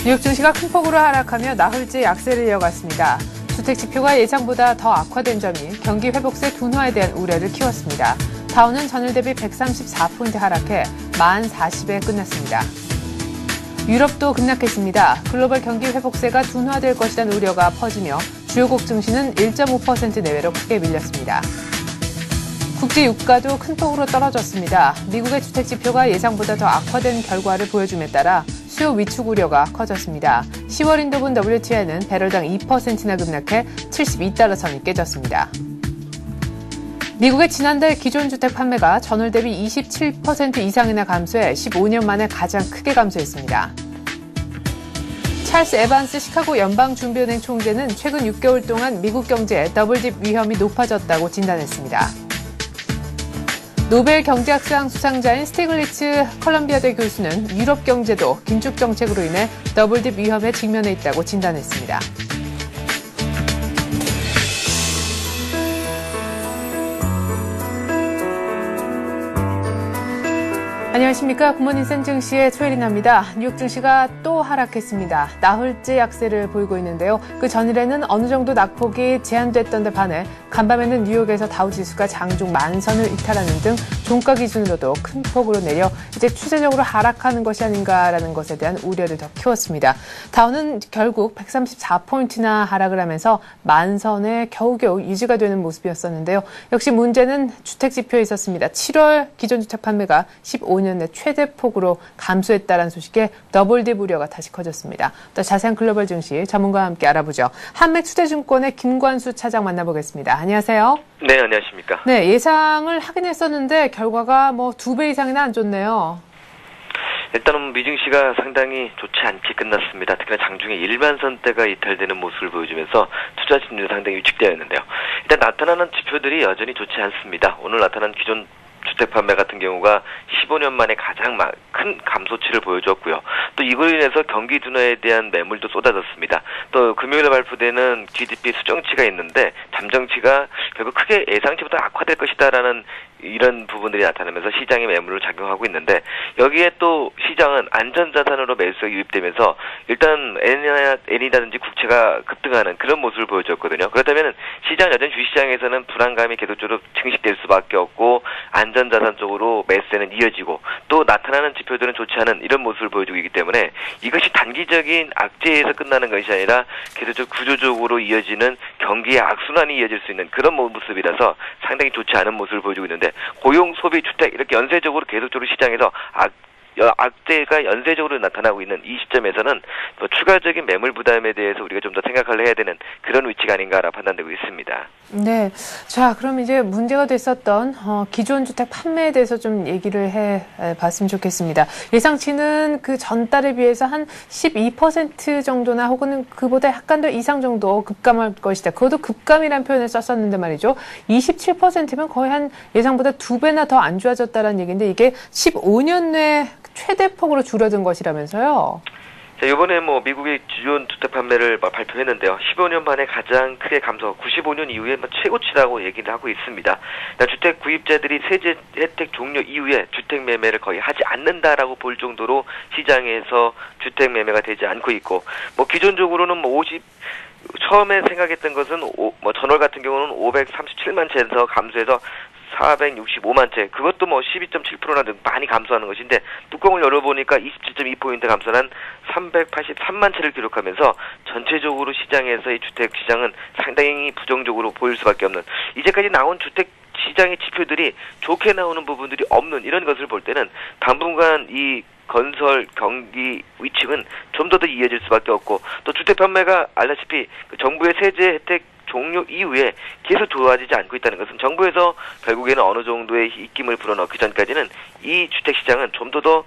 뉴욕 증시가 큰 폭으로 하락하며 나흘째 약세를 이어갔습니다. 주택 지표가 예상보다 더 악화된 점이 경기 회복세 둔화에 대한 우려를 키웠습니다. 다우는 전일 대비 134포인트 하락해 1040에 끝났습니다. 유럽도 급락했습니다. 글로벌 경기 회복세가 둔화될 것이라는 우려가 퍼지며 주요국 증시는 1.5% 내외로 크게 밀렸습니다. 국제 유가도 큰 폭으로 떨어졌습니다. 미국의 주택 지표가 예상보다 더 악화된 결과를 보여줌에 따라 수요 위축 우려가 커졌습니다. 10월 인도분 WTI는 배럴당 2%나 급락해 72달러 선이 깨졌습니다. 미국의 지난달 기존 주택 판매가 전월 대비 27% 이상이나 감소해 15년 만에 가장 크게 감소했습니다. 찰스 에반스 시카고 연방준비은행 총재는 최근 6개월 동안 미국 경제에 더블딥 위험이 높아졌다고 진단했습니다. 노벨 경제학상 수상자인 스티글리츠 컬럼비아대 교수는 유럽 경제도 긴축 정책으로 인해 더블딥 위험에 직면해 있다고 진단했습니다. 안녕하십니까. 굿모닝 센 증시의 최혜린입니다. 뉴욕 증시가 또 하락했습니다. 나흘째 약세를 보이고 있는데요. 그 전일에는 어느 정도 낙폭이 제한됐던 데 반해 간밤에는 뉴욕에서 다우지수가 장중 만선을 이탈하는 등 종가 기준으로도 큰 폭으로 내려 이제 추세적으로 하락하는 것이 아닌가라는 것에 대한 우려를 더 키웠습니다. 다우는 결국 134포인트나 하락을 하면서 만선에 겨우겨우 유지가 되는 모습이었었는데요. 역시 문제는 주택 지표에 있었습니다. 7월 기존 주택 판매가 15년 내 최대 폭으로 감소했다는 소식에 더블딥 우려가 다시 커졌습니다. 또 자세한 글로벌 증시 전문가와 함께 알아보죠. 한맥투자증권의 김관수 차장 만나보겠습니다. 안녕하세요. 네, 안녕하십니까. 네, 예상을 하긴 했었는데 결과가 2배 이상이나 안 좋네요. 일단은 미증시가 상당히 좋지 않게 끝났습니다. 특히나 장중에 일반선대가 이탈되는 모습을 보여주면서 투자 심리도 상당히 위축되어 있는데요. 일단 나타나는 지표들이 여전히 좋지 않습니다. 오늘 나타난 기존 주택 판매 같은 경우가 15년 만에 가장 큰 감소치를 보여줬고요. 또 이걸로 인해서 경기 둔화에 대한 매물도 쏟아졌습니다. 또 금요일에 발표되는 GDP 수정치가 있는데 잠정치가 결국 크게 예상치보다 악화될 것이다라는 이런 부분들이 나타나면서 시장의 매물을 작용하고 있는데 여기에 또 시장은 안전자산으로 매수가 유입되면서 일단 엔이라든지 국채가 급등하는 그런 모습을 보여줬거든요. 그렇다면 시장 여전히 주시장에서는 불안감이 계속적으로 증식될 수밖에 없고 안전자산 쪽으로 매수세는 이어지고 또 나타나는 지표들은 좋지 않은 이런 모습을 보여주고 있기 때문에 이것이 단기적인 악재에서 끝나는 것이 아니라 계속적으로 구조적으로 이어지는 경기의 악순환이 이어질 수 있는 그런 모습이라서 상당히 좋지 않은 모습을 보여주고 있는데 고용, 소비, 주택 이렇게 연쇄적으로 계속적으로 시장에서 악재가 연쇄적으로 나타나고 있는 이 시점에서는 또 추가적인 매물 부담에 대해서 우리가 좀 더 생각을 해야 되는 그런 위치가 아닌가라 판단되고 있습니다. 네. 자, 그럼 이제 문제가 됐었던 기존 주택 판매에 대해서 좀 얘기를 해봤으면 좋겠습니다. 예상치는 그 전달에 비해서 한 12% 정도나 혹은 그보다 약간 더 이상 정도 급감할 것이다. 그것도 급감이라는 표현을 썼었는데 말이죠. 27%면 거의 한 예상보다 2배나 더 안 좋아졌다는 얘기인데 이게 15년 내 최대폭으로 줄어든 것이라면서요? 자, 이번에 미국의 기존 주택 판매를 발표했는데요. 15년 만에 가장 크게 감소, 95년 이후에 최고치라고 얘기를 하고 있습니다. 주택 구입자들이 세제 혜택 종료 이후에 주택 매매를 거의 하지 않는다라고 볼 정도로 시장에서 주택 매매가 되지 않고 있고, 기존적으로는 처음에 생각했던 것은 전월 같은 경우는 537만 채에서 감소해서 465만 채, 그것도 12.7%나 많이 감소하는 것인데 뚜껑을 열어보니까 27.2포인트 감소한 383만 채를 기록하면서 전체적으로 시장에서의 주택 시장은 상당히 부정적으로 보일 수밖에 없는, 이제까지 나온 주택 시장의 지표들이 좋게 나오는 부분들이 없는 이런 것을 볼 때는 당분간 이 건설 경기 위축은 좀 더 이어질 수밖에 없고, 또 주택 판매가 알다시피 정부의 세제 혜택 종료 이후에 계속 좋아지지 않고 있다는 것은 정부에서 결국에는 어느 정도의 입김을 불어넣기 전까지는 이 주택시장은 좀 더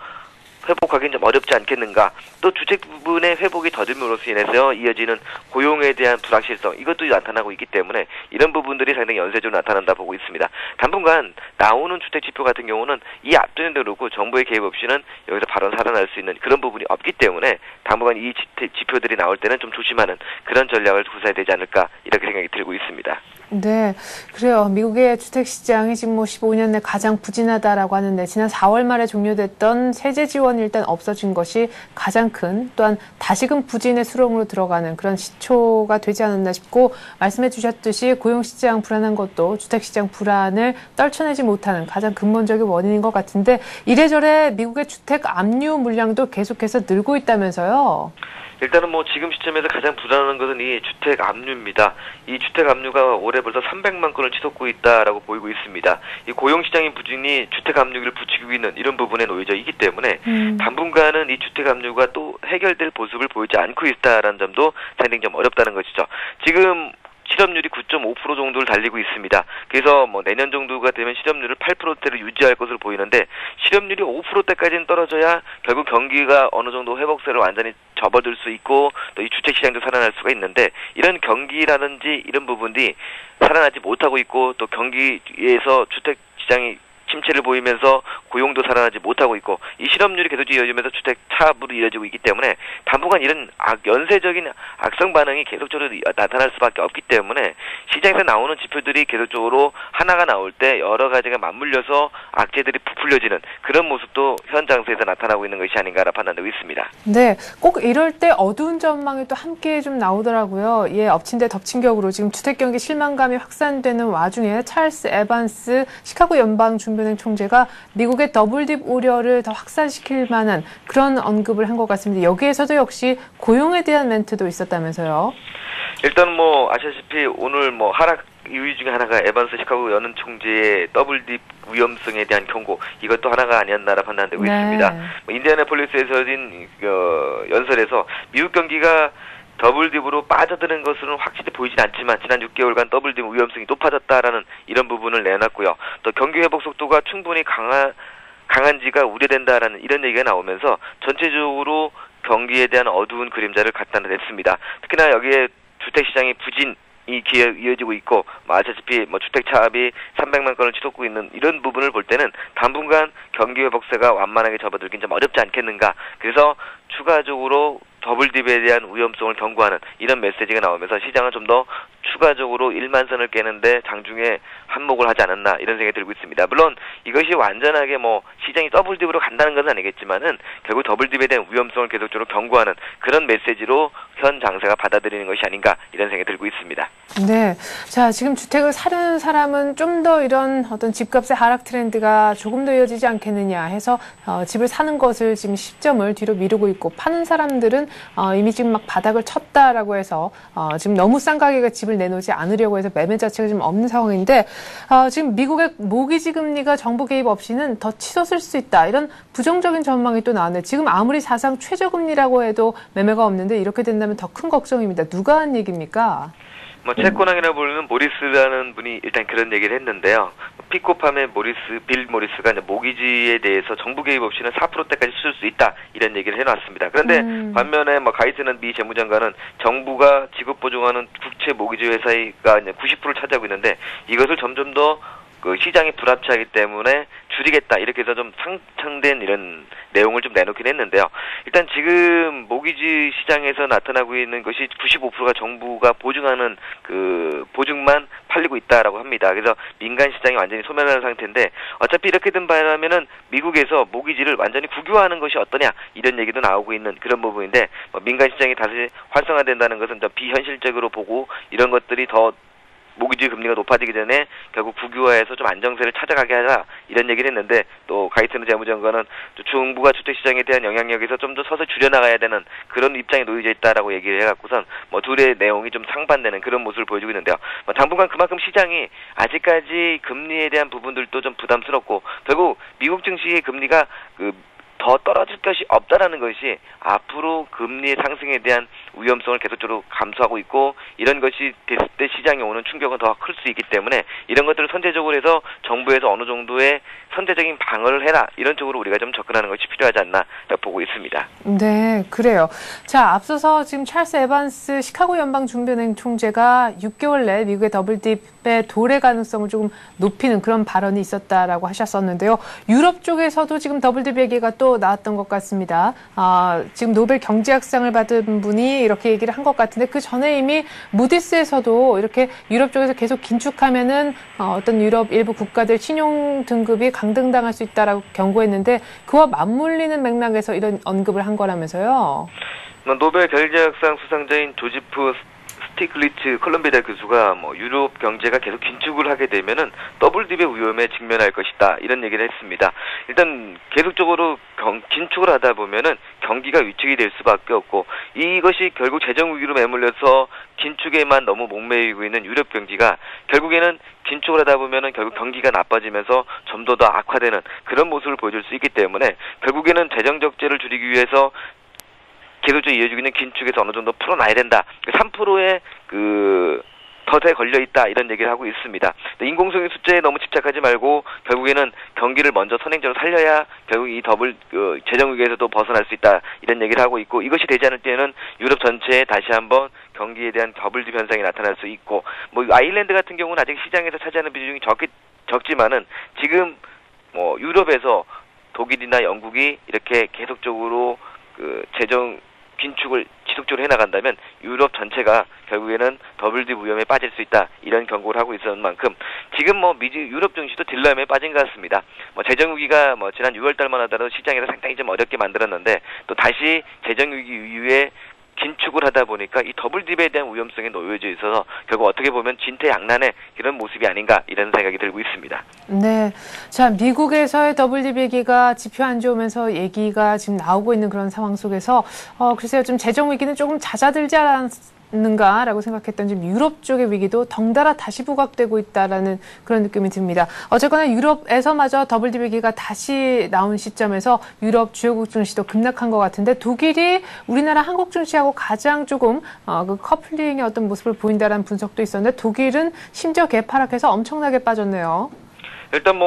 회복하기는 좀 어렵지 않겠는가. 또 주택 부분의 회복이 더듬으로써 인해서 이어지는 고용에 대한 불확실성, 이것도 나타나고 있기 때문에 이런 부분들이 상당히 연쇄적으로 나타난다 보고 있습니다. 당분간 나오는 주택 지표 같은 경우는 이 앞전에도 그렇고 정부의 개입 없이는 여기서 바로 살아날 수 있는 그런 부분이 없기 때문에 당분간 이 지표들이 나올 때는 좀 조심하는 그런 전략을 구사해야 되지 않을까 이렇게 생각이 들고 있습니다. 네, 그래요. 미국의 주택시장이 지금 15년 내 가장 부진하다라고 하는데 지난 4월 말에 종료됐던 세제 지원이 일단 없어진 것이 가장 큰 또한 다시금 부진의 수렁으로 들어가는 그런 시초가 되지 않았나 싶고 말씀해 주셨듯이 고용시장 불안한 것도 주택시장 불안을 떨쳐내지 못하는 가장 근본적인 원인인 것 같은데 이래저래 미국의 주택 압류 물량도 계속해서 늘고 있다면서요? 일단은 지금 시점에서 가장 불안한 것은 이 주택 압류입니다. 이 주택 압류가 올해 벌써 300만 건을 치솟고 있다라고 보이고 있습니다. 이 고용시장의 부진이 주택 압류를 부추기고 있는 이런 부분에 놓여져 있기 때문에 당분간은 이 주택 압류가 또 해결될 모습을 보이지 않고 있다라는 점도 상당히 좀 어렵다는 것이죠. 지금 실업률이 9.5% 정도를 달리고 있습니다. 그래서 내년 정도가 되면 실업률을 8%대로 유지할 것으로 보이는데 실업률이 5%대까지는 떨어져야 결국 경기가 어느 정도 회복세를 완전히 접어들 수 있고 또 이 주택시장도 살아날 수가 있는데 이런 경기라든지 이런 부분들이 살아나지 못하고 있고 또 경기에서 주택시장이 침체를 보이면서 고용도 살아나지 못하고 있고 이 실업률이 계속 이어지면서 주택 차압으로 이어지고 있기 때문에 당분간 이런 연쇄적인 악성 반응이 계속적으로 나타날 수밖에 없기 때문에 시장에서 나오는 지표들이 계속적으로 하나가 나올 때 여러 가지가 맞물려서 악재들이 부풀려지는 그런 모습도 현 장세에서 나타나고 있는 것이 아닌가라 판단되고 있습니다. 네, 꼭 이럴 때 어두운 전망이 또 함께 좀 나오더라고요. 예, 엎친 데 덮친 격으로 지금 주택 경기 실망감이 확산되는 와중에 찰스 에반스 시카고 연방 준비은행 총재가 미국의 더블딥 우려를 더 확산시킬 만한 그런 언급을 한 것 같습니다. 여기에서도 역시 고용에 대한 멘트도 있었다면서요? 일단 아시다시피 오늘 하락 이유 중에 하나가 에반스 시카고 연은 총재의 더블딥 위험성에 대한 경고 이것도 하나가 아니었나라 판단되고 있습니다. 인디애나폴리스에서 진 연설에서 미국 경기가 더블딥으로 빠져드는 것은 확실히 보이진 않지만 지난 6개월간 더블딥 위험성이 높아졌다라는 이런 부분을 내놨고요. 또 경기 회복 속도가 충분히 강한지가 우려된다라는 이런 얘기가 나오면서 전체적으로 경기에 대한 어두운 그림자를 갖다 냈습니다. 특히나 여기에 주택시장의 부진이 이어지고 있고 아시다시피 주택 차압이 300만 건을 치솟고 있는 이런 부분을 볼 때는 당분간 경기 회복세가 완만하게 접어들긴 좀 어렵지 않겠는가. 그래서 추가적으로 더블딥에 대한 위험성을 경고하는 이런 메시지가 나오면서 시장은 좀 더 추가적으로 1만선을 깨는데 장중에 한몫을 하지 않았나 이런 생각이 들고 있습니다. 물론 이것이 완전하게 시장이 더블딥으로 간다는 것은 아니겠지만은 결국 더블딥에 대한 위험성을 계속적으로 경고하는 그런 메시지로 현 장세가 받아들이는 것이 아닌가 이런 생각이 들고 있습니다. 네, 자 지금 주택을 사려는 사람은 좀 더 이런 어떤 집값의 하락 트렌드가 조금 더 이어지지 않겠느냐 해서 집을 사는 것을 지금 시점을 뒤로 미루고 있고 파는 사람들은 이미 지금 막 바닥을 쳤다라고 해서 지금 너무 싼 가격에 집을 내놓지 않으려고 해서 매매 자체가 지금 없는 상황인데 지금 미국의 모기지 금리가 정부 개입 없이는 더 치솟을 수 있다 이런 부정적인 전망이 또 나왔네요. 지금 아무리 사상 최저금리라고 해도 매매가 없는데 이렇게 된다면 더 큰 걱정입니다. 누가 한 얘기입니까? 채권왕이라 부르는 모리스라는 분이 일단 그런 얘기를 했는데요. 피코팜의 빌 모리스가 모기지에 대해서 정부 개입 없이는 4%대까지 쓸 수 있다 이런 얘기를 해놨습니다. 그런데 반면에 가이트는 미 재무장관은 정부가 지급 보증하는 국채 모기지 회사가 90%를 차지하고 있는데 이것을 점점 더 시장이 불합치하기 때문에 줄이겠다 이렇게 해서 좀 상충된 이런 내용을 좀 내놓긴 했는데요. 일단 지금 모기지 시장에서 나타나고 있는 것이 95%가 정부가 보증하는 보증만 팔리고 있다라고 합니다. 그래서 민간 시장이 완전히 소멸하는 상태인데 어차피 이렇게 된 바람에는 미국에서 모기지를 완전히 국유화하는 것이 어떠냐 이런 얘기도 나오고 있는 그런 부분인데 민간 시장이 다시 활성화된다는 것은 좀 비현실적으로 보고 이런 것들이 더 모기지 금리가 높아지기 전에 결국 국유화해서 좀 안정세를 찾아가게 하자 이런 얘기를 했는데 또 가이트는 재무장관은 정부가 주택시장에 대한 영향력에서 좀 더 서서히 줄여나가야 되는 그런 입장에 놓여져 있다라고 얘기를 해갖고선 둘의 내용이 좀 상반되는 그런 모습을 보여주고 있는데요. 당분간 그만큼 시장이 아직까지 금리에 대한 부분들도 좀 부담스럽고 결국 미국 증시의 금리가 더 떨어질 것이 없다라는 것이 앞으로 금리의 상승에 대한 위험성을 계속적으로 감수하고 있고 이런 것이 됐을 때 시장에 오는 충격은 더 클 수 있기 때문에 이런 것들을 선제적으로 해서 정부에서 어느 정도의 선제적인 방어를 해라 이런 쪽으로 우리가 좀 접근하는 것이 필요하지 않나 보고 있습니다. 네, 그래요. 자, 앞서서 지금 찰스 에반스 시카고 연방 준비은행 총재가 6개월 내 미국의 더블딥의 도래 가능성을 조금 높이는 그런 발언이 있었다라고 하셨었는데요. 유럽 쪽에서도 지금 더블딥 얘기가 또 나왔던 것 같습니다. 지금 노벨 경제학상을 받은 분이 이렇게 얘기를 한 것 같은데 그 전에 이미 무디스에서도 이렇게 유럽 쪽에서 계속 긴축하면은 어떤 유럽 일부 국가들 신용 등급이 강등당할 수 있다라고 경고했는데 그와 맞물리는 맥락에서 이런 언급을 한 거라면서요. 노벨 경제학상 수상자인 조지프 스티글리츠 콜롬비아 대학 교수가 유럽 경제가 계속 긴축을 하게 되면은 더블 딥의 위험에 직면할 것이다 이런 얘기를 했습니다. 일단 계속적으로 긴축을 하다 보면은 경기가 위축이 될 수밖에 없고 이것이 결국 재정 위기로 매몰려서 긴축에만 너무 목매이고 있는 유럽 경기가 결국에는 긴축을 하다 보면은 결국 경기가 나빠지면서 좀 더 악화되는 그런 모습을 보여줄 수 있기 때문에 결국에는 재정 적자를 줄이기 위해서 계속적으로 이어지고 있는 긴축에서 어느 정도 풀어놔야 된다. 3%의 덫에 걸려 있다 이런 얘기를 하고 있습니다. 인공성의 숫자에 너무 집착하지 말고 결국에는 경기를 먼저 선행적으로 살려야 결국 이 더블 재정 위기에서도 벗어날 수 있다 이런 얘기를 하고 있고 이것이 되지 않을 때는 유럽 전체에 다시 한번 경기에 대한 더블 딥 현상이 나타날 수 있고 아일랜드 같은 경우는 아직 시장에서 차지하는 비중이 적지만은 지금 유럽에서 독일이나 영국이 이렇게 계속적으로 재정 긴축을 지속적으로 해나간다면 유럽 전체가 결국에는 더블 딥 위험에 빠질 수 있다 이런 경고를 하고 있었는 만큼 지금 유럽 증시도 딜레마에 빠진 것 같습니다. 재정 위기가 지난 6월달만 하더라도 시장에서 상당히 좀 어렵게 만들었는데 또 다시 재정 위기 이후에 긴축을 하다 보니까 이 더블 딥에 대한 위험성에 놓여져 있어서 결국 어떻게 보면 진퇴양난의 이런 모습이 아닌가 이런 생각이 들고 있습니다. 네, 자 미국에서의 더블 딥 얘기가 지표 안 좋으면서 얘기가 지금 나오고 있는 그런 상황 속에서 글쎄요 좀 재정 위기는 조금 잦아들지 않는가라고 생각했던 지금 유럽 쪽의 위기도 덩달아 다시 부각되고 있다라는 그런 느낌이 듭니다. 어쨌거나 유럽에서마저 더블 딥 위기가 다시 나온 시점에서 유럽 주요국 증시도 급락한 것 같은데 독일이 우리나라 한국 증시하고 가장 조금 그 커플링의 어떤 모습을 보인다라는 분석도 있었는데 독일은 심지어 개파락해서 엄청나게 빠졌네요. 일단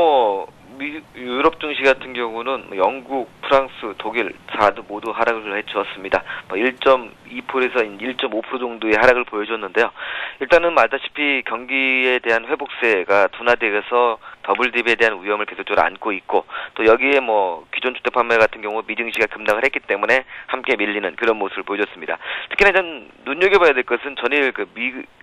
유럽 증시 같은 경우는 영국, 프랑스, 독일 4도 모두 하락을 해주었습니다. 1.2%에서 1.5% 정도의 하락을 보여줬는데요. 일단은 알다시피 경기에 대한 회복세가 둔화되어서 더블 딥에 대한 위험을 계속적으로 안고 있고 또 여기에 기존 주택 판매 같은 경우 미증시가 급락을 했기 때문에 함께 밀리는 그런 모습을 보여줬습니다. 특히나 좀 눈여겨봐야 될 것은 전일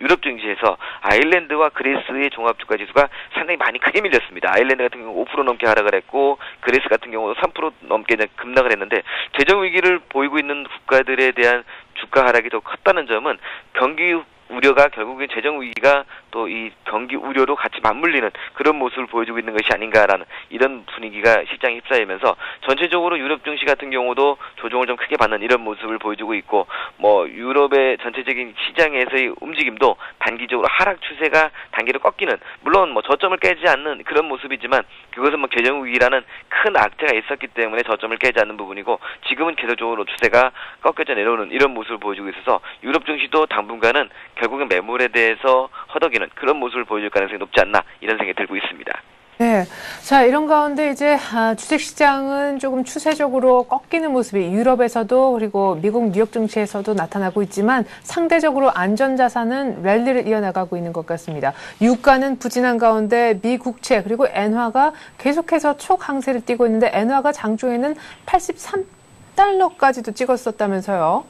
유럽 증시에서 아일랜드와 그리스의 종합주가 지수가 상당히 많이 크게 밀렸습니다. 아일랜드 같은 경우 5% 넘게 하락을 했고 그리스 같은 경우도 3% 넘게 급락을 했는데 재정 위기를 보이고 있는 국가들에 대한 주가 하락이 더 컸다는 점은 경기 우려가 결국엔 재정 위기가 또 이 경기 우려로 같이 맞물리는 그런 모습을 보여주고 있는 것이 아닌가라는 이런 분위기가 시장에 휩싸이면서 전체적으로 유럽 증시 같은 경우도 조정을 좀 크게 받는 이런 모습을 보여주고 있고 유럽의 전체적인 시장에서의 움직임도 단기적으로 하락 추세가 단계로 꺾이는 물론 저점을 깨지 않는 그런 모습이지만 그것은 재정 위기라는 큰 악재가 있었기 때문에 저점을 깨지 않는 부분이고 지금은 계속적으로 추세가 꺾여져 내려오는 이런 모습을 보여주고 있어서 유럽 증시도 당분간은 결국은 매물에 대해서 허덕이는 그런 모습을 보여줄 가능성이 높지 않나 이런 생각이 들고 있습니다. 네, 자 이런 가운데 이제 주식시장은 조금 추세적으로 꺾이는 모습이 유럽에서도 그리고 미국 뉴욕 증시에서도 나타나고 있지만 상대적으로 안전자산은 랠리를 이어나가고 있는 것 같습니다. 유가는 부진한 가운데 미 국채 그리고 엔화가 계속해서 촉항세를 띠고 있는데 엔화가 장중에는 83달러까지도 찍었었다면서요.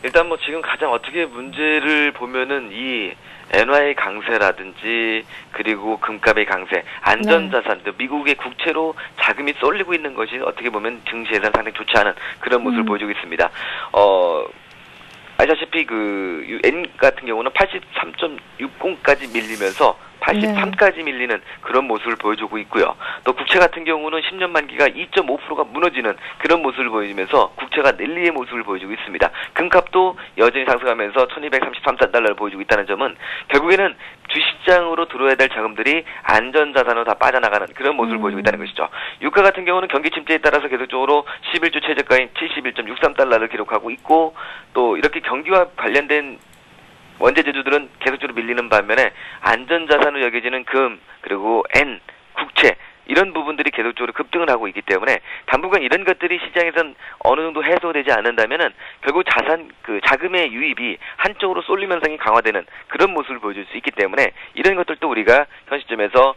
일단 지금 가장 어떻게 문제를 보면은 이 엔화의 강세라든지 그리고 금값의 강세, 안전자산, 미국의 국채로 자금이 쏠리고 있는 것이 어떻게 보면 증시에서는 상당히 좋지 않은 그런 모습을 보여주고 있습니다. 아시다시피 엔 같은 경우는 83.60까지 밀리면서 83까지 밀리는 그런 모습을 보여주고 있고요. 또 국채 같은 경우는 10년 만기가 2.5%가 무너지는 그런 모습을 보여주면서 국채가 랠리의 모습을 보여주고 있습니다. 금값도 여전히 상승하면서 1233달러를 보여주고 있다는 점은 결국에는 주식시장으로 들어와야 될 자금들이 안전자산으로 다 빠져나가는 그런 모습을 보여주고 있다는 것이죠. 유가 같은 경우는 경기 침체에 따라서 계속적으로 11주 최저가인 71.63달러를 기록하고 있고 또 이렇게 경기와 관련된 원재주들은 계속적으로 밀리는 반면에 안전자산으로 여겨지는 금, 그리고 엔, 국채 이런 부분들이 계속적으로 급등을 하고 있기 때문에 당분간 이런 것들이 시장에선 어느 정도 해소되지 않는다면은 결국 자금의 유입이 한쪽으로 쏠림 현상이 강화되는 그런 모습을 보여줄 수 있기 때문에 이런 것들도 우리가 현 시점에서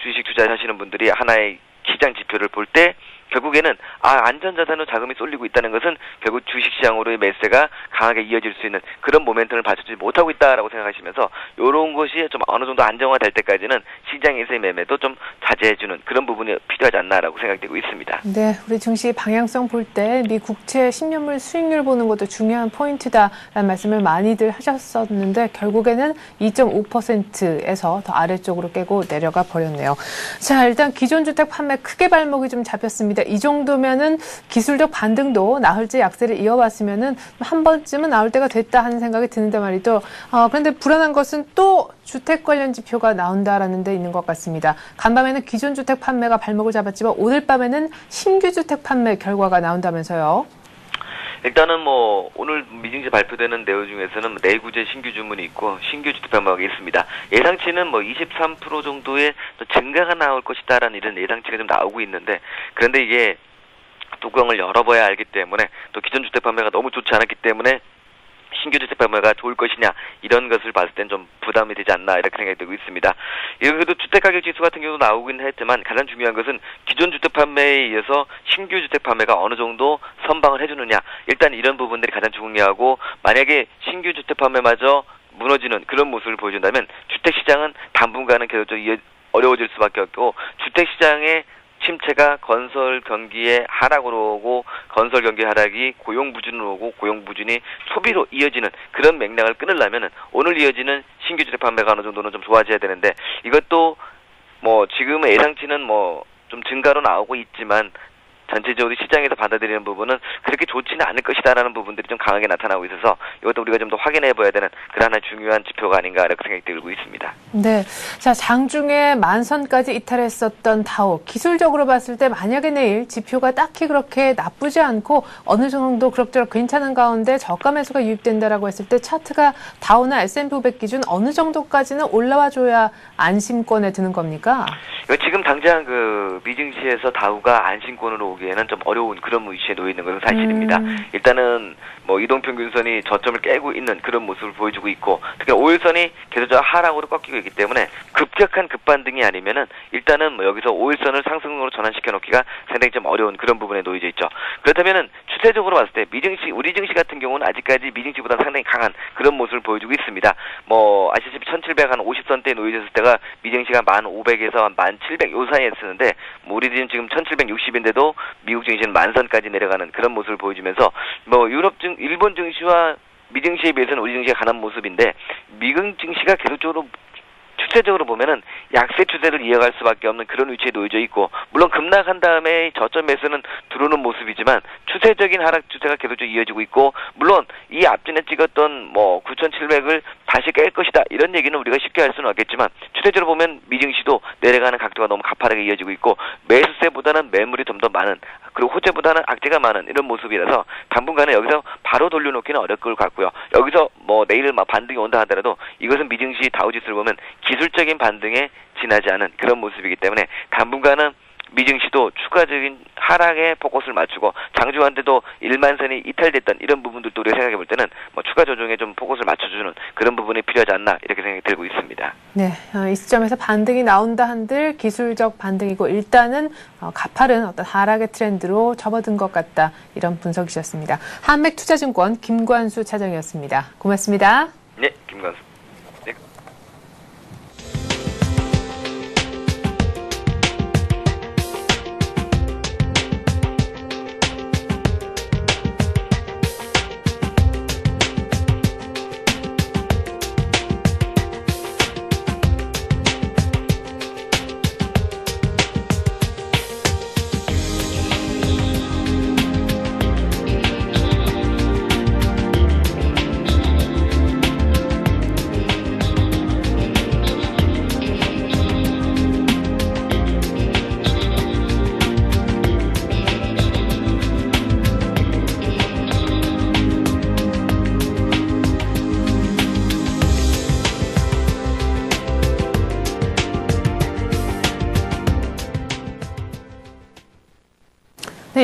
주식 투자하시는 분들이 하나의 시장 지표를 볼 때 결국에는 안전자산으로 자금이 쏠리고 있다는 것은 결국 주식시장으로의 매세가 강하게 이어질 수 있는 그런 모멘텀을 받쳐주지 못하고 있다라고 생각하시면서 이런 것이 좀 어느 정도 안정화될 때까지는 시장에서의 매매도 좀 자제해주는 그런 부분이 필요하지 않나라고 생각되고 있습니다. 네, 우리 증시 방향성 볼 때 미 국채 10년물 수익률 보는 것도 중요한 포인트다라는 말씀을 많이들 하셨었는데 결국에는 2.5%에서 더 아래쪽으로 깨고 내려가 버렸네요. 자, 일단 기존 주택 판매 크게 발목이 좀 잡혔습니다. 이 정도면은 기술적 반등도 나흘째 약세를 이어왔으면은 한 번쯤은 나올 때가 됐다 하는 생각이 드는데 말이죠. 그런데 불안한 것은 또 주택 관련 지표가 나온다라는 데 있는 것 같습니다. 간밤에는 기존 주택 판매가 발목을 잡았지만 오늘 밤에는 신규 주택 판매 결과가 나온다면서요. 일단은 오늘 미증시 발표되는 내용 중에서는 내구재 신규 주문이 있고 신규 주택 판매가 있습니다. 예상치는 23% 정도의 증가가 나올 것이다라는 이런 예상치가 좀 나오고 있는데 그런데 이게 뚜껑을 열어봐야 알기 때문에 또 기존 주택 판매가 너무 좋지 않았기 때문에 신규 주택 판매가 좋을 것이냐 이런 것을 봤을 땐 좀 부담이 되지 않나 이렇게 생각이 들고 있습니다. 그래도 주택가격지수 같은 경우도 나오긴 했지만 가장 중요한 것은 기존 주택 판매에 이어서 신규 주택 판매가 어느 정도 선방을 해주느냐 일단 이런 부분들이 가장 중요하고 만약에 신규 주택 판매마저 무너지는 그런 모습을 보여준다면 주택시장은 당분간은 계속적으로 어려워질 수밖에 없고 주택시장의 침체가 건설 경기의 하락으로 오고 건설 경기 하락이 고용 부진으로 오고 고용 부진이 소비로 이어지는 그런 맥락을 끊으려면은 오늘 이어지는 신규 주택 판매가 어느 정도는 좀 좋아져야 되는데 이것도 지금의 예상치는 좀 증가로 나오고 있지만 전체적으로 시장에서 받아들이는 부분은 그렇게 좋지는 않을 것이다라는 부분들이 좀 강하게 나타나고 있어서 이것도 우리가 좀 더 확인해 봐야 되는 그런 하나의 중요한 지표가 아닌가 이렇게 생각이 들고 있습니다. 네, 자 장중에 만선까지 이탈했었던 다우 기술적으로 봤을 때 만약에 내일 지표가 딱히 그렇게 나쁘지 않고 어느 정도 그럭저럭 괜찮은 가운데 저가 매수가 유입된다라고 했을 때 차트가 다우나 S&P 500 기준 어느 정도까지는 올라와줘야 안심권에 드는 겁니까? 지금 당장 미증시에서 다우가 안심권으로 오기에는 좀 어려운 그런 위치에 놓여 있는 것은 사실입니다. 일단은 이동평균선이 저점을 깨고 있는 그런 모습을 보여주고 있고 특히 5일선이 계속적으로 하락으로 꺾이고 있기 때문에 급격한 급반등이 아니면은 일단은 여기서 5일선을 상승으로 전환시켜 놓기가 상당히 좀 어려운 그런 부분에 놓여져 있죠. 그렇다면은 추세적으로 봤을 때 우리 증시 같은 경우는 아직까지 미증시보다 상당히 강한 그런 모습을 보여주고 있습니다. 아시다시피 1750선대에 놓여졌을 때가 미증시가 1500에서 1700 요 사이에 있었는데 우리 지금 1760인데도 미국 증시는 만선까지 내려가는 그런 모습을 보여주면서 일본 증시와 미증시에 비해서는 우리 증시가 강한 모습인데 미국 증시가 계속적으로 추세적으로 보면은 약세 추세를 이어갈 수밖에 없는 그런 위치에 놓여져 있고 물론 급락한 다음에 저점에서는 들어오는 모습이지만 추세적인 하락 추세가 계속적으로 이어지고 있고 물론 이 앞전에 찍었던 9,700을 다시 깰 것이다 이런 얘기는 우리가 쉽게 할 수는 없겠지만 추세적으로 보면 미증시도 내려가는 각도가 너무 가파르게 이어지고 있고 매수세보다는 매물이 좀 더 많은 그리고 호재보다는 악재가 많은 이런 모습이라서 당분간은 여기서 바로 돌려놓기는 어려울 것 같고요. 여기서 내일 반등이 온다 하더라도 이것은 미증시 다우지수를 보면 기술적인 반등에 지나지 않은 그런 모습이기 때문에 당분간은 미증시도 추가적인 하락에 포커스를 맞추고 장중한데도 1만선이 이탈됐던 이런 부분들도 우리가 생각해 볼 때는 추가 조정에 좀 포커스를 맞춰주는 그런 부분이 필요하지 않나 이렇게 생각이 들고 있습니다. 네, 이 시점에서 반등이 나온다 한들 기술적 반등이고 일단은 가파른 어떤 하락의 트렌드로 접어든 것 같다 이런 분석이셨습니다. 한맥투자증권 김관수 차장이었습니다. 고맙습니다. 네, 김관수.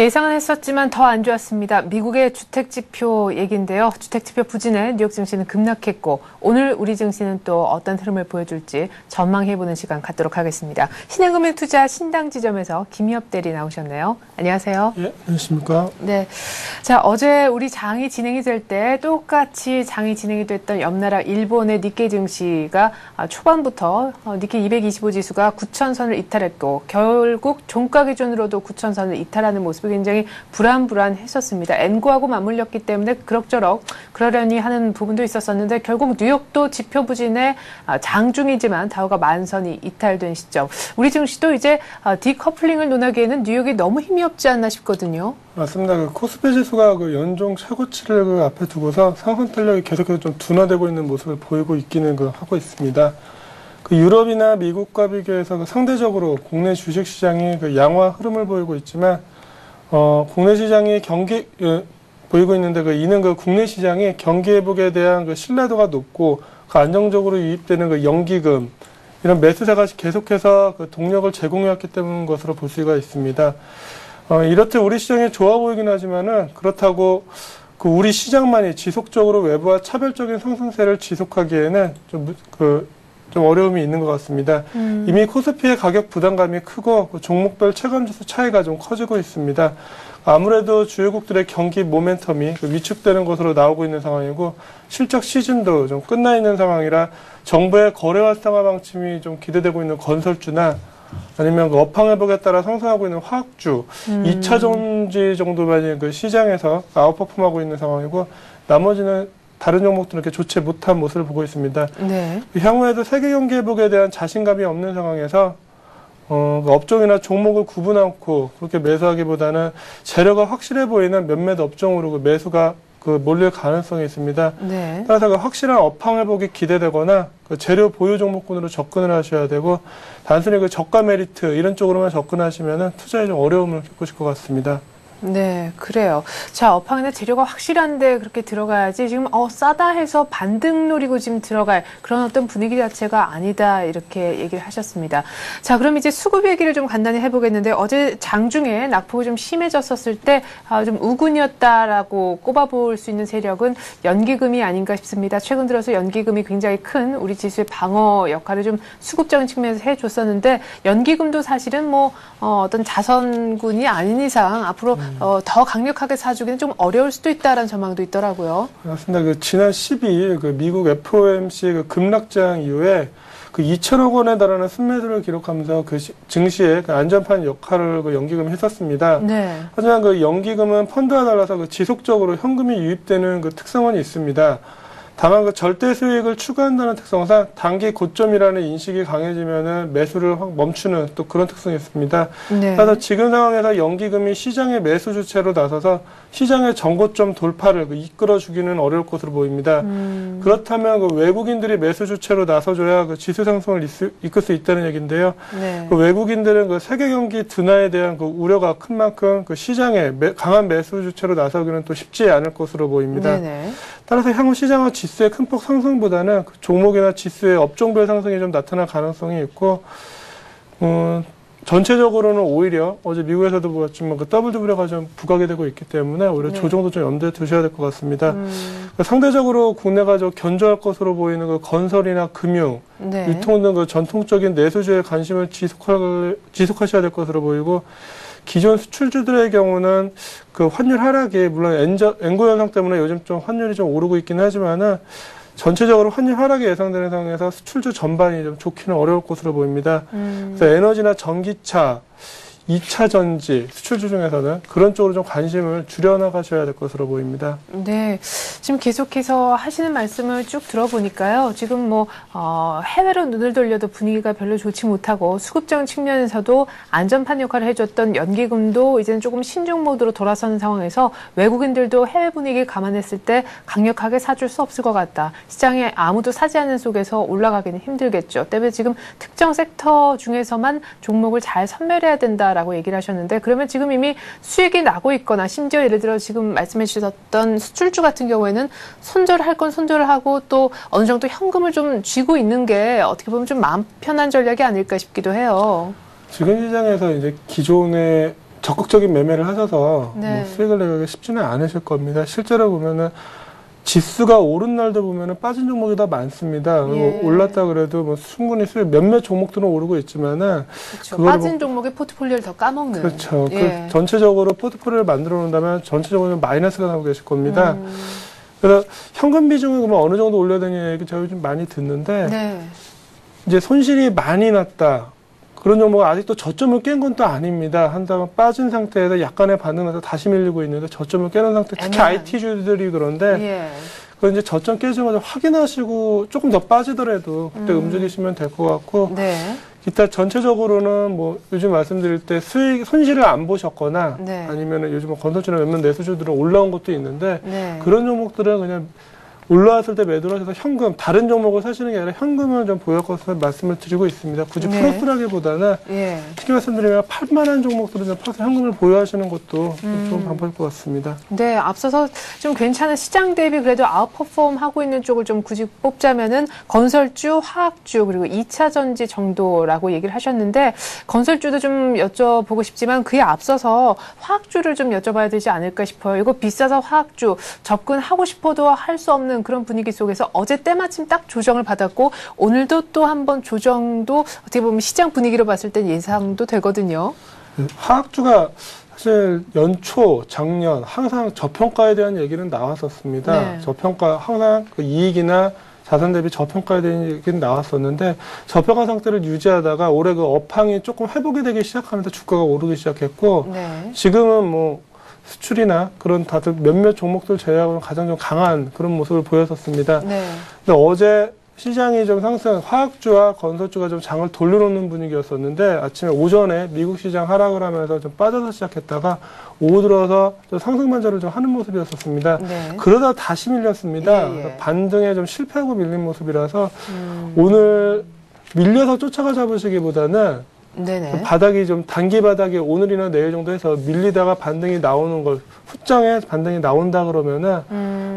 예상은 했었지만 더 안 좋았습니다. 미국의 주택지표 얘기인데요. 주택지표 부진에 뉴욕 증시는 급락했고 오늘 우리 증시는 또 어떤 흐름을 보여줄지 전망해보는 시간 갖도록 하겠습니다. 신한금융투자 신당지점에서 김희엽 대리 나오셨네요. 안녕하세요. 예, 안녕하십니까. 네. 자, 어제 우리 장이 진행이 될 때 똑같이 장이 진행이 됐던 옆나라 일본의 니케이 증시가 초반부터 니케이 225 지수가 9,000선을 이탈했고 결국 종가 기준으로도 9,000선을 이탈하는 모습이 굉장히 불안했었습니다. 엔고하고 맞물렸기 때문에 그럭저럭 그러려니 하는 부분도 있었었는데 결국 뉴욕도 지표 부진에 장중이지만 다우가 만선이 이탈된 시점. 우리 증시도 이제 디커플링을 논하기에는 뉴욕이 너무 힘이 없지 않나 싶거든요. 맞습니다. 그 코스피 지수가 그 연종 최고치를 그 앞에 두고서 상승 탄력이 계속해서 좀 둔화되고 있는 모습을 보이고 있기는 하고 있습니다. 그 유럽이나 미국과 비교해서 그 상대적으로 국내 주식 시장이 그 양화 흐름을 보이고 있지만 국내 시장이 보이고 있는데 이는 그 국내 시장이 경기 회복에 대한 그 신뢰도가 높고 그 안정적으로 유입되는 그 연기금 이런 매수세가 계속해서 그 동력을 제공해왔기 때문인 것으로 볼 수가 있습니다. 이렇듯 우리 시장이 좋아 보이긴 하지만은 그렇다고 그 우리 시장만이 지속적으로 외부와 차별적인 상승세를 지속하기에는 좀 어려움이 있는 것 같습니다. 이미 코스피의 가격 부담감이 크고 그 종목별 체감지수 차이가 좀 커지고 있습니다. 아무래도 주요국들의 경기 모멘텀이 위축되는 것으로 나오고 있는 상황이고 실적 시즌도 좀 끝나 있는 상황이라 정부의 거래 활성화 방침이 좀 기대되고 있는 건설주나 아니면 그 업황 회복에 따라 상승하고 있는 화학주, 2차 전지 정도만이 그 시장에서 아웃퍼폼하고 있는 상황이고 나머지는 다른 종목들은 이렇게 좋지 못한 모습을 보고 있습니다. 네. 향후에도 세계 경기 회복에 대한 자신감이 없는 상황에서 업종이나 종목을 구분 않고 그렇게 매수하기보다는 재료가 확실해 보이는 몇몇 업종으로 그 매수가 몰릴 가능성이 있습니다. 네. 따라서 그 확실한 업황 회복이 기대되거나 그 재료 보유 종목군으로 접근을 하셔야 되고 단순히 그 저가 메리트 이런 쪽으로만 접근하시면은 투자에 좀 어려움을 겪으실 것 같습니다. 네, 그래요. 자, 업황이나 재료가 확실한데 그렇게 들어가야지 지금 싸다 해서 반등 노리고 지금 들어갈 그런 어떤 분위기 자체가 아니다 이렇게 얘기를 하셨습니다. 자, 그럼 이제 수급 얘기를 좀 간단히 해보겠는데 어제 장중에 낙폭이 좀 심해졌었을 때 좀 우군이었다라고 꼽아볼 수 있는 세력은 연기금이 아닌가 싶습니다. 최근 들어서 연기금이 굉장히 큰 우리 지수의 방어 역할을 좀 수급적인 측면에서 해줬었는데 연기금도 사실은 어떤 자선군이 아닌 이상 앞으로 더 강력하게 사주기는 좀 어려울 수도 있다라는 전망도 있더라고요. 맞습니다. 지난 12일 미국 FOMC 급락장 이후에 2천억 원에 달하는 순매수를 기록하면서 증시의 안전판 역할을 연기금이 했었습니다. 네. 하지만 연기금은 펀드와 달라서 지속적으로 현금이 유입되는 특성은 있습니다. 다만 절대 수익을 추구한다는 특성상 단기 고점이라는 인식이 강해지면은 매수를 확 멈추는 또 그런 특성이 있습니다. 네. 그래서 지금 상황에서 연기금이 시장의 매수 주체로 나서서 시장의 정고점 돌파를 이끌어주기는 어려울 것으로 보입니다. 그렇다면 외국인들이 매수 주체로 나서줘야 지수 상승을 이끌 수 있다는 얘기인데요. 네. 외국인들은 세계 경기 둔화에 대한 우려가 큰 만큼 시장에 강한 매수 주체로 나서기는 또 쉽지 않을 것으로 보입니다. 네네. 따라서 향후 시장은 지수의 큰 폭 상승보다는 종목이나 지수의 업종별 상승이 좀 나타날 가능성이 있고, 전체적으로는 오히려 어제 미국에서도 보았지만 WW가 좀 부각이 되고 있기 때문에 오히려 네. 조정도 좀 염두에 두셔야 될 것 같습니다. 상대적으로 국내가 좀 견조할 것으로 보이는 건설이나 금융, 네. 유통 등 전통적인 내수주에 관심을 지속하셔야 될 것으로 보이고, 기존 수출주들의 경우는 환율 하락이 물론 엔고 현상 때문에 요즘 좀 환율이 좀 오르고 있긴 하지만은 전체적으로 환율 하락이 예상되는 상황에서 수출주 전반이 좀 좋기는 어려울 것으로 보입니다. 그래서 에너지나 전기차, 2차 전지, 수출주 중에서는 그런 쪽으로 좀 관심을 줄여나가셔야 될 것으로 보입니다. 네. 지금 계속해서 하시는 말씀을 쭉 들어보니까요. 지금 해외로 눈을 돌려도 분위기가 별로 좋지 못하고 수급적인 측면에서도 안전판 역할을 해줬던 연기금도 이제는 조금 신중 모드로 돌아서는 상황에서 외국인들도 해외 분위기 감안했을 때 강력하게 사줄 수 없을 것 같다. 시장에 아무도 사지 않는 속에서 올라가기는 힘들겠죠. 때문에 지금 특정 섹터 중에서만 종목을 잘 선별해야 된다라고 얘기를 하셨는데 그러면 지금 이미 수익이 나고 있거나 심지어 예를 들어 지금 말씀해 주셨던 수출주 같은 경우에는 손절을 할 건 손절을 하고 또 어느 정도 현금을 좀 쥐고 있는 게 어떻게 보면 좀 마음 편한 전략이 아닐까 싶기도 해요. 지금 시장에서 이제 기존의 적극적인 매매를 하셔서 네. 뭐 수익을 내기가 쉽지는 않으실 겁니다. 실제로 보면은 지수가 오른 날도 보면은 빠진 종목이 더 많습니다. 예. 올랐다 그래도 뭐 충분히 수익 몇몇 종목들은 오르고 있지만은 그렇죠. 그거를 빠진 종목의 포트폴리오를 더 까먹는. 그렇죠. 예. 그 전체적으로 포트폴리오를 만들어 놓는다면 전체적으로 마이너스가 나오고 계실 겁니다. 그래서 현금 비중을 그러면 어느 정도 올려야 되냐 얘기 저희 좀 많이 듣는데 네. 이제 손실이 많이 났다. 그런 종목은 아직도 저점을 깬 건 또 아닙니다. 한다면 빠진 상태에서 약간의 반응 나서 다시 밀리고 있는데 저점을 깨는 상태, 특히 애매한. IT주들이 그런데 예. 그건 이제 저점 깨자마자 확인하시고 조금 더 빠지더라도 그때 움직이시면 될 것 같고 네. 기타 전체적으로는 뭐 요즘 말씀드릴 때 손실을 안 보셨거나 네. 아니면은 요즘 건설주나 몇몇 내수주들은 올라온 것도 있는데 네. 그런 종목들은 그냥 올라왔을 때 매도를 하셔서 현금, 다른 종목을 사시는 게 아니라 현금을 좀 보유할 것을 말씀을 드리고 있습니다. 굳이 네. 플러스라기보다는 예. 쉽게 말씀드리면 팔만한 종목들은 좀 플러스 현금을 보유하시는 것도 좋은 방법일 것 같습니다. 네, 앞서서 좀 괜찮은 시장 대비 그래도 아웃퍼폼 하고 있는 쪽을 좀 굳이 뽑자면은 건설주, 화학주 그리고 2차 전지 정도라고 얘기를 하셨는데 건설주도 좀 여쭤보고 싶지만 그에 앞서서 화학주를 좀 여쭤봐야 되지 않을까 싶어요. 이거 비싸서 화학주 접근하고 싶어도 할 수 없는 그런 분위기 속에서 어제 때마침 딱 조정을 받았고 오늘도 또 한번 조정도 어떻게 보면 시장 분위기로 봤을 땐 예상도 되거든요. 화학주가 사실 연초, 작년 항상 저평가에 대한 얘기는 나왔었습니다. 네. 저평가 항상 그 이익이나 자산 대비 저평가에 대한 얘기는 나왔었는데 저평가 상태를 유지하다가 올해 그 업황이 조금 회복이 되기 시작하면서 주가가 오르기 시작했고 네. 지금은 뭐 수출이나 그런 다들 몇몇 종목들 제외하고는 가장 좀 강한 그런 모습을 보였었습니다. 네. 근데 어제 시장이 좀 상승, 화학주와 건설주가 좀 장을 돌려놓는 분위기였었는데 아침에 오전에 미국 시장 하락을 하면서 좀 빠져서 시작했다가 오후 들어서 좀 상승 반전을 좀 하는 모습이었었습니다. 네. 그러다 다시 밀렸습니다. 예, 예. 반등에 좀 실패하고 밀린 모습이라서 오늘 밀려서 쫓아가 잡으시기보다는 네네. 바닥이 좀 단기 바닥이 오늘이나 내일 정도 해서 밀리다가 반등이 나오는 걸 후장에 반등이 나온다 그러면은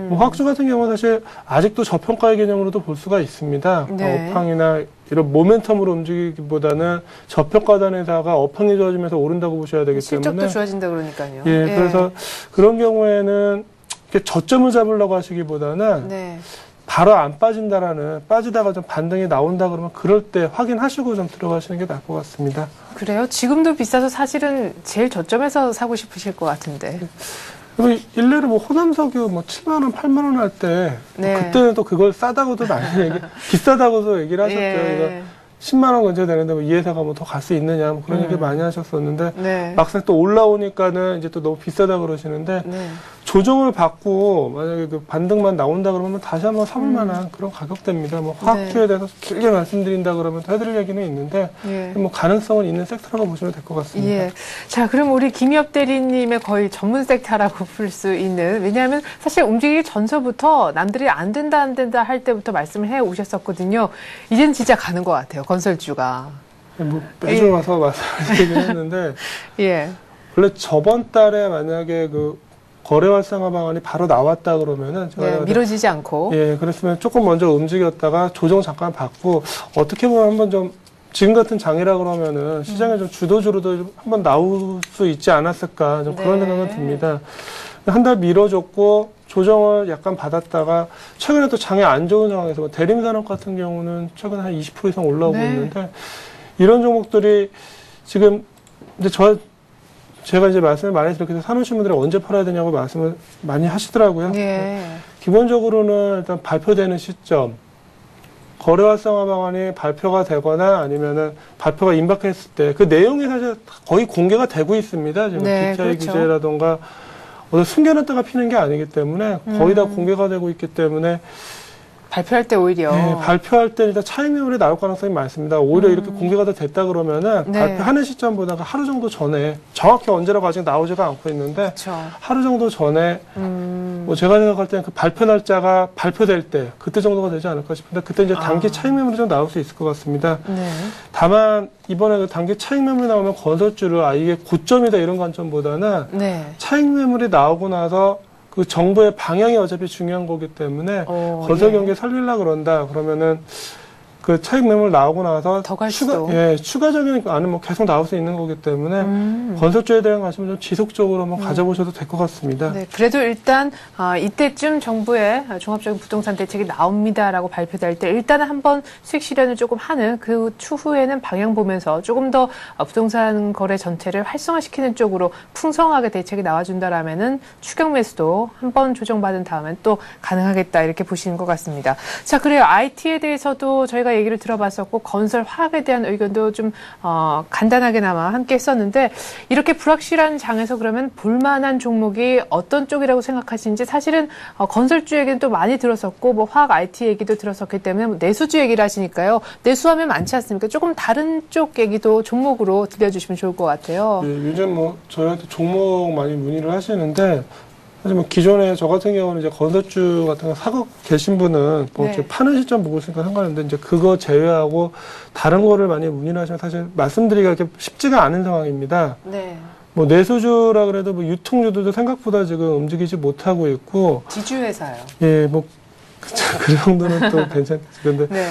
뭐 화학주 같은 경우는 사실 아직도 저평가의 개념으로도 볼 수가 있습니다. 네. 업황이나 이런 모멘텀으로 움직이기보다는 저평가단에다가 업황이 좋아지면서 오른다고 보셔야 되기 실적도 때문에 좋아진다 그러니까요. 예, 그래서 그런 경우에는 이렇게 저점을 잡으려고 하시기보다는 네. 바로 안 빠진다라는 빠지다가 좀 반등이 나온다 그러면 그럴 때 확인하시고 좀 들어가시는 게 나을 것 같습니다. 그래요? 지금도 비싸서 사실은 제일 저점에서 사고 싶으실 것 같은데. 그리고 일례로 뭐 호남석유 뭐 7만 원, 8만 원 할 때 네. 그때는 또 그걸 싸다고도 많이 비싸다고도 얘기를 하셨죠. 예. 이거 10만 원 근처 되는데 뭐 이 회사가 뭐 더 갈 수 있느냐 뭐 그런 얘기 많이 하셨었는데 네. 막상 또 올라오니까는 이제 또 너무 비싸다 그러시는데 네. 조정을 받고 만약에 그 반등만 나온다 그러면 다시 한번 사볼 만한 그런 가격대입니다. 뭐 화학주에 대해서 길게 말씀드린다 그러면 또 해드릴 얘기는 있는데 예. 뭐 가능성은 있는 섹터라고 보시면 될 것 같습니다. 예. 자, 그럼 우리 김엽 대리님의 거의 전문 섹터라고 볼 수 있는, 왜냐하면 사실 움직이기 전서부터 남들이 안 된다 할 때부터 말씀을 해 오셨었거든요. 이제는 진짜 가는 것 같아요, 건설주가. 뭐 매주 와서 말씀드리긴 했는데 예. 원래 저번 달에 만약에 그 거래 활성화 방안이 바로 나왔다 그러면은 네, 미뤄지지 않고. 예, 그랬으면 조금 먼저 움직였다가 조정 잠깐 받고 어떻게 보면 한번 좀 지금 같은 장이라 그러면은 시장에 좀 주도주로도 한번 나올 수 있지 않았을까 좀 그런 네. 생각은 듭니다. 한 달 미뤄줬고 조정을 약간 받았다가 최근에 또 장이 안 좋은 상황에서 뭐 대림산업 같은 경우는 최근에 한 20% 이상 올라오고 네. 있는데 이런 종목들이 지금 이제 제가 이제 말씀을 많이 드렸기 때문에 사놓으신 분들이 언제 팔아야 되냐고 말씀을 많이 하시더라고요. 예. 기본적으로는 일단 발표되는 시점, 거래 활성화 방안이 발표가 되거나 아니면은 발표가 임박했을 때 그 내용이 사실 거의 공개가 되고 있습니다. 지금 네, 기차의 그렇죠. 규제라던가 어디 숨겨놨다가 피는 게 아니기 때문에 거의 다 공개가 되고 있기 때문에 발표할 때 오히려. 네, 발표할 때 일단 차익 매물이 나올 가능성이 많습니다. 오히려 이렇게 공개가 다 됐다 그러면은 네. 발표하는 시점보다가 하루 정도 전에 정확히 언제라고 아직 나오지가 않고 있는데 그렇죠. 하루 정도 전에 뭐 제가 생각할 때는 그 발표 날짜가 발표될 때 그때 정도가 되지 않을까 싶은데 그때 이제 단기 차익 매물이 좀 나올 수 있을 것 같습니다. 네. 다만 이번에 그 단기 차익 매물이 나오면 건설주를 이게 고점이다 이런 관점보다는 네. 차익 매물이 나오고 나서 그 정부의 방향이 어차피 중요한 거기 때문에 건설 경기 살리려고 그런다 그러면은 그 차익 매물 나오고 나서 더 갈 수도. 추가적인 안은 뭐 계속 나올 수 있는 거기 때문에 건설주에 대한 관심을 좀 지속적으로 한번 가져보셔도 될 것 같습니다. 네, 그래도 일단 이때쯤 정부의 종합적인 부동산 대책이 나옵니다라고 발표될 때 일단은 한번 수익 실현을 조금 하는 그 추후에는 방향 보면서 조금 더 부동산 거래 전체를 활성화시키는 쪽으로 풍성하게 대책이 나와준다라면은 추경 매수도 한번 조정받은 다음엔 또 가능하겠다 이렇게 보시는 것 같습니다. 자, 그래요. IT에 대해서도 저희가 얘기를 들어봤었고 건설 화학에 대한 의견도 좀 간단하게나마 함께 했었는데 이렇게 불확실한 장에서 그러면 볼만한 종목이 어떤 쪽이라고 생각하시는지 사실은 건설주 얘기는 또 많이 들었었고 뭐 화학 IT 얘기도 들었었기 때문에 뭐 내수주 얘기를 하시니까요. 내수하면 많지 않습니까? 조금 다른 쪽 얘기도 종목으로 들려주시면 좋을 것 같아요. 네, 요즘 뭐 저희한테 종목 많이 문의를 하시는데 사실 뭐 기존에 저 같은 경우는 이제 건설주 같은 거 사고 계신 분은 뭐 네. 파는 시점 보고 있으니까 상관없는데 이제 그거 제외하고 다른 거를 많이 문의를 하시면 사실 말씀드리기가 그렇게 쉽지가 않은 상황입니다. 네. 뭐 내수주라 그래도 뭐 유통주들도 생각보다 지금 움직이지 못하고 있고 지주회사요. 예, 뭐 그 정도는 또 괜찮지. 근데 네.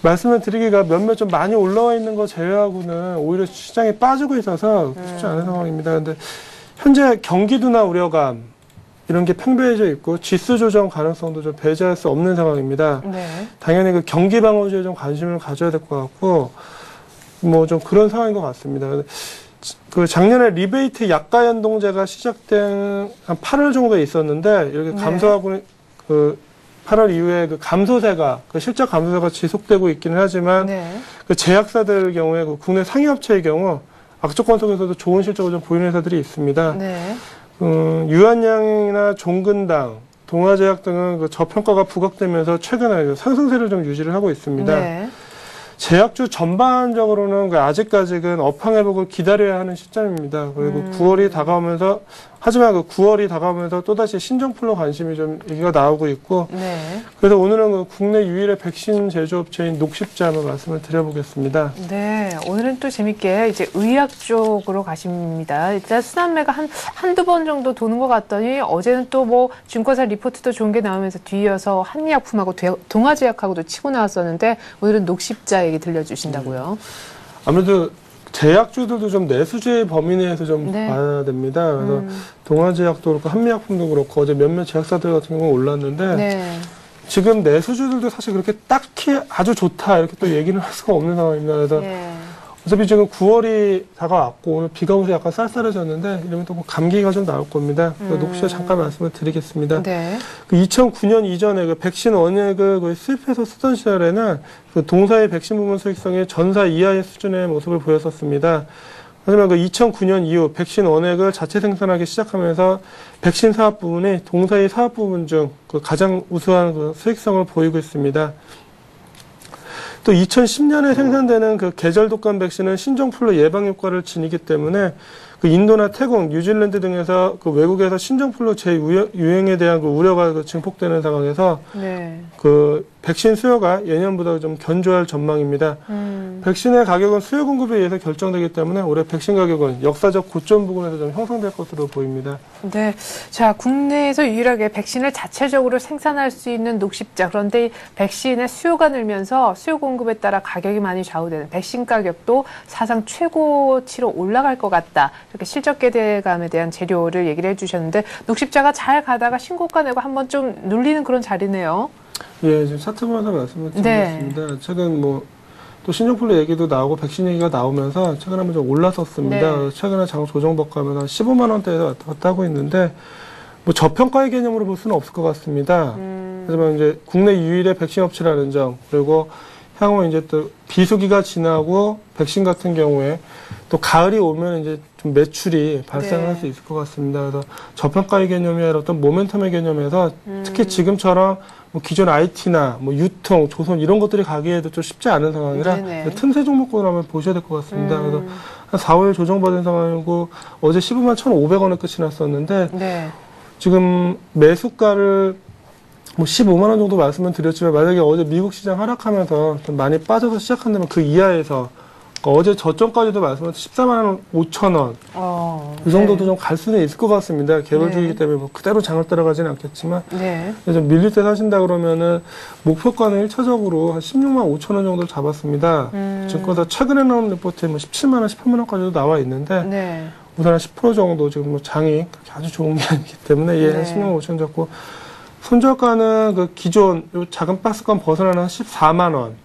말씀을 드리기가 몇몇 좀 많이 올라와 있는 거 제외하고는 오히려 시장이 빠지고 있어서 쉽지 않은 상황입니다. 근데 현재 경기도나 우려감 이런 게 팽배해져 있고 지수 조정 가능성도 좀 배제할 수 없는 상황입니다. 네. 당연히 그 경기 방어주에 좀 관심을 가져야 될 것 같고 뭐 좀 그런 상황인 것 같습니다. 그 작년에 리베이트 약가 연동제가 시작된 한 8월 정도에 있었는데 이렇게 네. 감소하고 그 8월 이후에 그 감소세가 그 실적 감소세가 지속되고 있기는 하지만 네. 그 제약사들 경우에 그 국내 상위 업체의 경우 악조건 속에서도 좋은 실적을 좀 보이는 회사들이 있습니다. 네. 유한양이나 종근당, 동아제약 등은 그 저평가가 부각되면서 최근에 상승세를 좀 유지를 하고 있습니다. 네. 제약주 전반적으로는 그 아직까지는 업황 회복을 기다려야 하는 시점입니다. 그리고 9월이 다가오면서 하지만 그 9월이 다가오면서 또다시 신종플루 관심이 좀 얘기가 나오고 있고 네. 그래서 오늘은 그 국내 유일의 백신 제조업체인 녹십자 한번 말씀을 드려보겠습니다. 네, 오늘은 또 재밌게 이제 의학 쪽으로 가십니다. 일단 순환매가 한두 번 정도 도는 것 같더니 어제는 또 뭐 증권사 리포트도 좋은 게 나오면서 뒤이어서 한의약품하고 동아제약하고도 치고 나왔었는데 오늘은 녹십자 얘기 들려주신다고요. 아무래도 제약주들도 좀 내수주의 범위 내에서 좀 네. 봐야 됩니다. 그래서 동아제약도 그렇고 한미약품도 그렇고 어제 몇몇 제약사들 같은 경우 올랐는데 네. 지금 내수주들도 사실 그렇게 딱히 아주 좋다 이렇게 또 얘기는 할 수가 없는 상황입니다. 그래서 예. 어차피 지금 9월이 다가왔고 오늘 비가 오면서 약간 쌀쌀해졌는데 이러면 또 뭐 감기가 좀 나올 겁니다. 그래서 녹시에 잠깐 말씀을 드리겠습니다. 네. 그 2009년 이전에 그 백신 원액을 거의 수입해서 쓰던 시절에는 그 동사의 백신 부문 수익성이 전사 이하의 수준의 모습을 보였었습니다. 하지만 그 2009년 이후 백신 원액을 자체 생산하기 시작하면서 백신 사업 부분이 동사의 사업 부분 중 그 가장 우수한 그 수익성을 보이고 있습니다. 또 2010년에 생산되는 그 계절 독감 백신은 신종플루 예방 효과를 지니기 때문에 그 인도나 태국, 뉴질랜드 등에서 그 외국에서 신종플루 재유행에 대한 그 우려가 그 증폭되는 상황에서 네. 그 백신 수요가 예년보다 좀 견조할 전망입니다. 백신의 가격은 수요 공급에 의해서 결정되기 때문에 올해 백신 가격은 역사적 고점 부근에서 좀 형성될 것으로 보입니다. 네. 자, 국내에서 유일하게 백신을 자체적으로 생산할 수 있는 녹십자. 그런데 이 백신의 수요가 늘면서 수요 공급에 따라 가격이 많이 좌우되는 백신 가격도 사상 최고치로 올라갈 것 같다. 이렇게 실적 기대감에 대한 재료를 얘기를 해주셨는데 녹십자가 잘 가다가 신고가 내고 한번 좀 눌리는 그런 자리네요. 예, 지금 차트 보면서 말씀을 드리겠습니다. 네. 최근 뭐 또 신종플루 얘기도 나오고 백신 얘기가 나오면서 최근 한번 좀 올랐었습니다. 네. 최근에 장 조정법가면 한 15만 원대에서 왔다 갔다 하고 있는데 뭐 저평가의 개념으로 볼 수는 없을 것 같습니다. 하지만 이제 국내 유일의 백신 업체라는 점 그리고 향후 이제 또 비수기가 지나고 백신 같은 경우에 또 가을이 오면 이제 좀 매출이 발생할 네. 수 있을 것 같습니다. 그래서 저평가의 개념이 아니라 어떤 모멘텀의 개념에서 특히 지금처럼 뭐 기존 IT나 뭐 유통, 조선 이런 것들이 가기에도 좀 쉽지 않은 상황이라 네네. 틈새 종목군을 한번 보셔야 될 것 같습니다. 그래서 한 4월 조정받은 상황이고 어제 15만 1,500원에 끝이 났었는데 네. 지금 매수가를 뭐 15만 원 정도 말씀을 드렸지만 만약에 어제 미국 시장 하락하면서 좀 많이 빠져서 시작한다면 그 이하에서 어제 저점까지도 말씀하신 14만 5천 원. 이 정도도 좀 갈 수는 있을 것 같습니다. 개별주의이기 때문에 뭐 그대로 장을 따라가지는 않겠지만. 좀 밀릴 때 사신다 그러면은 목표가는 1차적으로 한 16만 5천 원 정도 잡았습니다. 증권사 최근에 나온 리포트에 뭐 17만 원, 18만 원까지도 나와 있는데. 우선 한 10% 정도 지금 뭐 장이 그렇게 아주 좋은 게 아니기 때문에 예, 16만 5천 원 잡고. 손절가는 그 기존 요 작은 박스권 벗어나는 한 14만 원.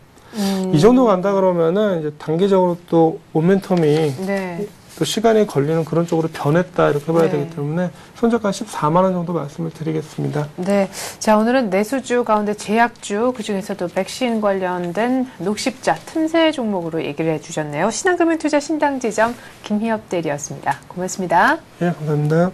이 정도 간다 그러면은 이제 단기적으로 또 모멘텀이 또 시간이 걸리는 그런 쪽으로 변했다 이렇게 봐야 되기 때문에 손절가 14만 원 정도 말씀을 드리겠습니다. 네, 자 오늘은 내수주 가운데 제약주 그중에서도 백신 관련된 녹십자 틈새 종목으로 얘기를 해주셨네요. 신한금융투자 신당지점 김희엽 대리였습니다. 고맙습니다. 예, 감사합니다.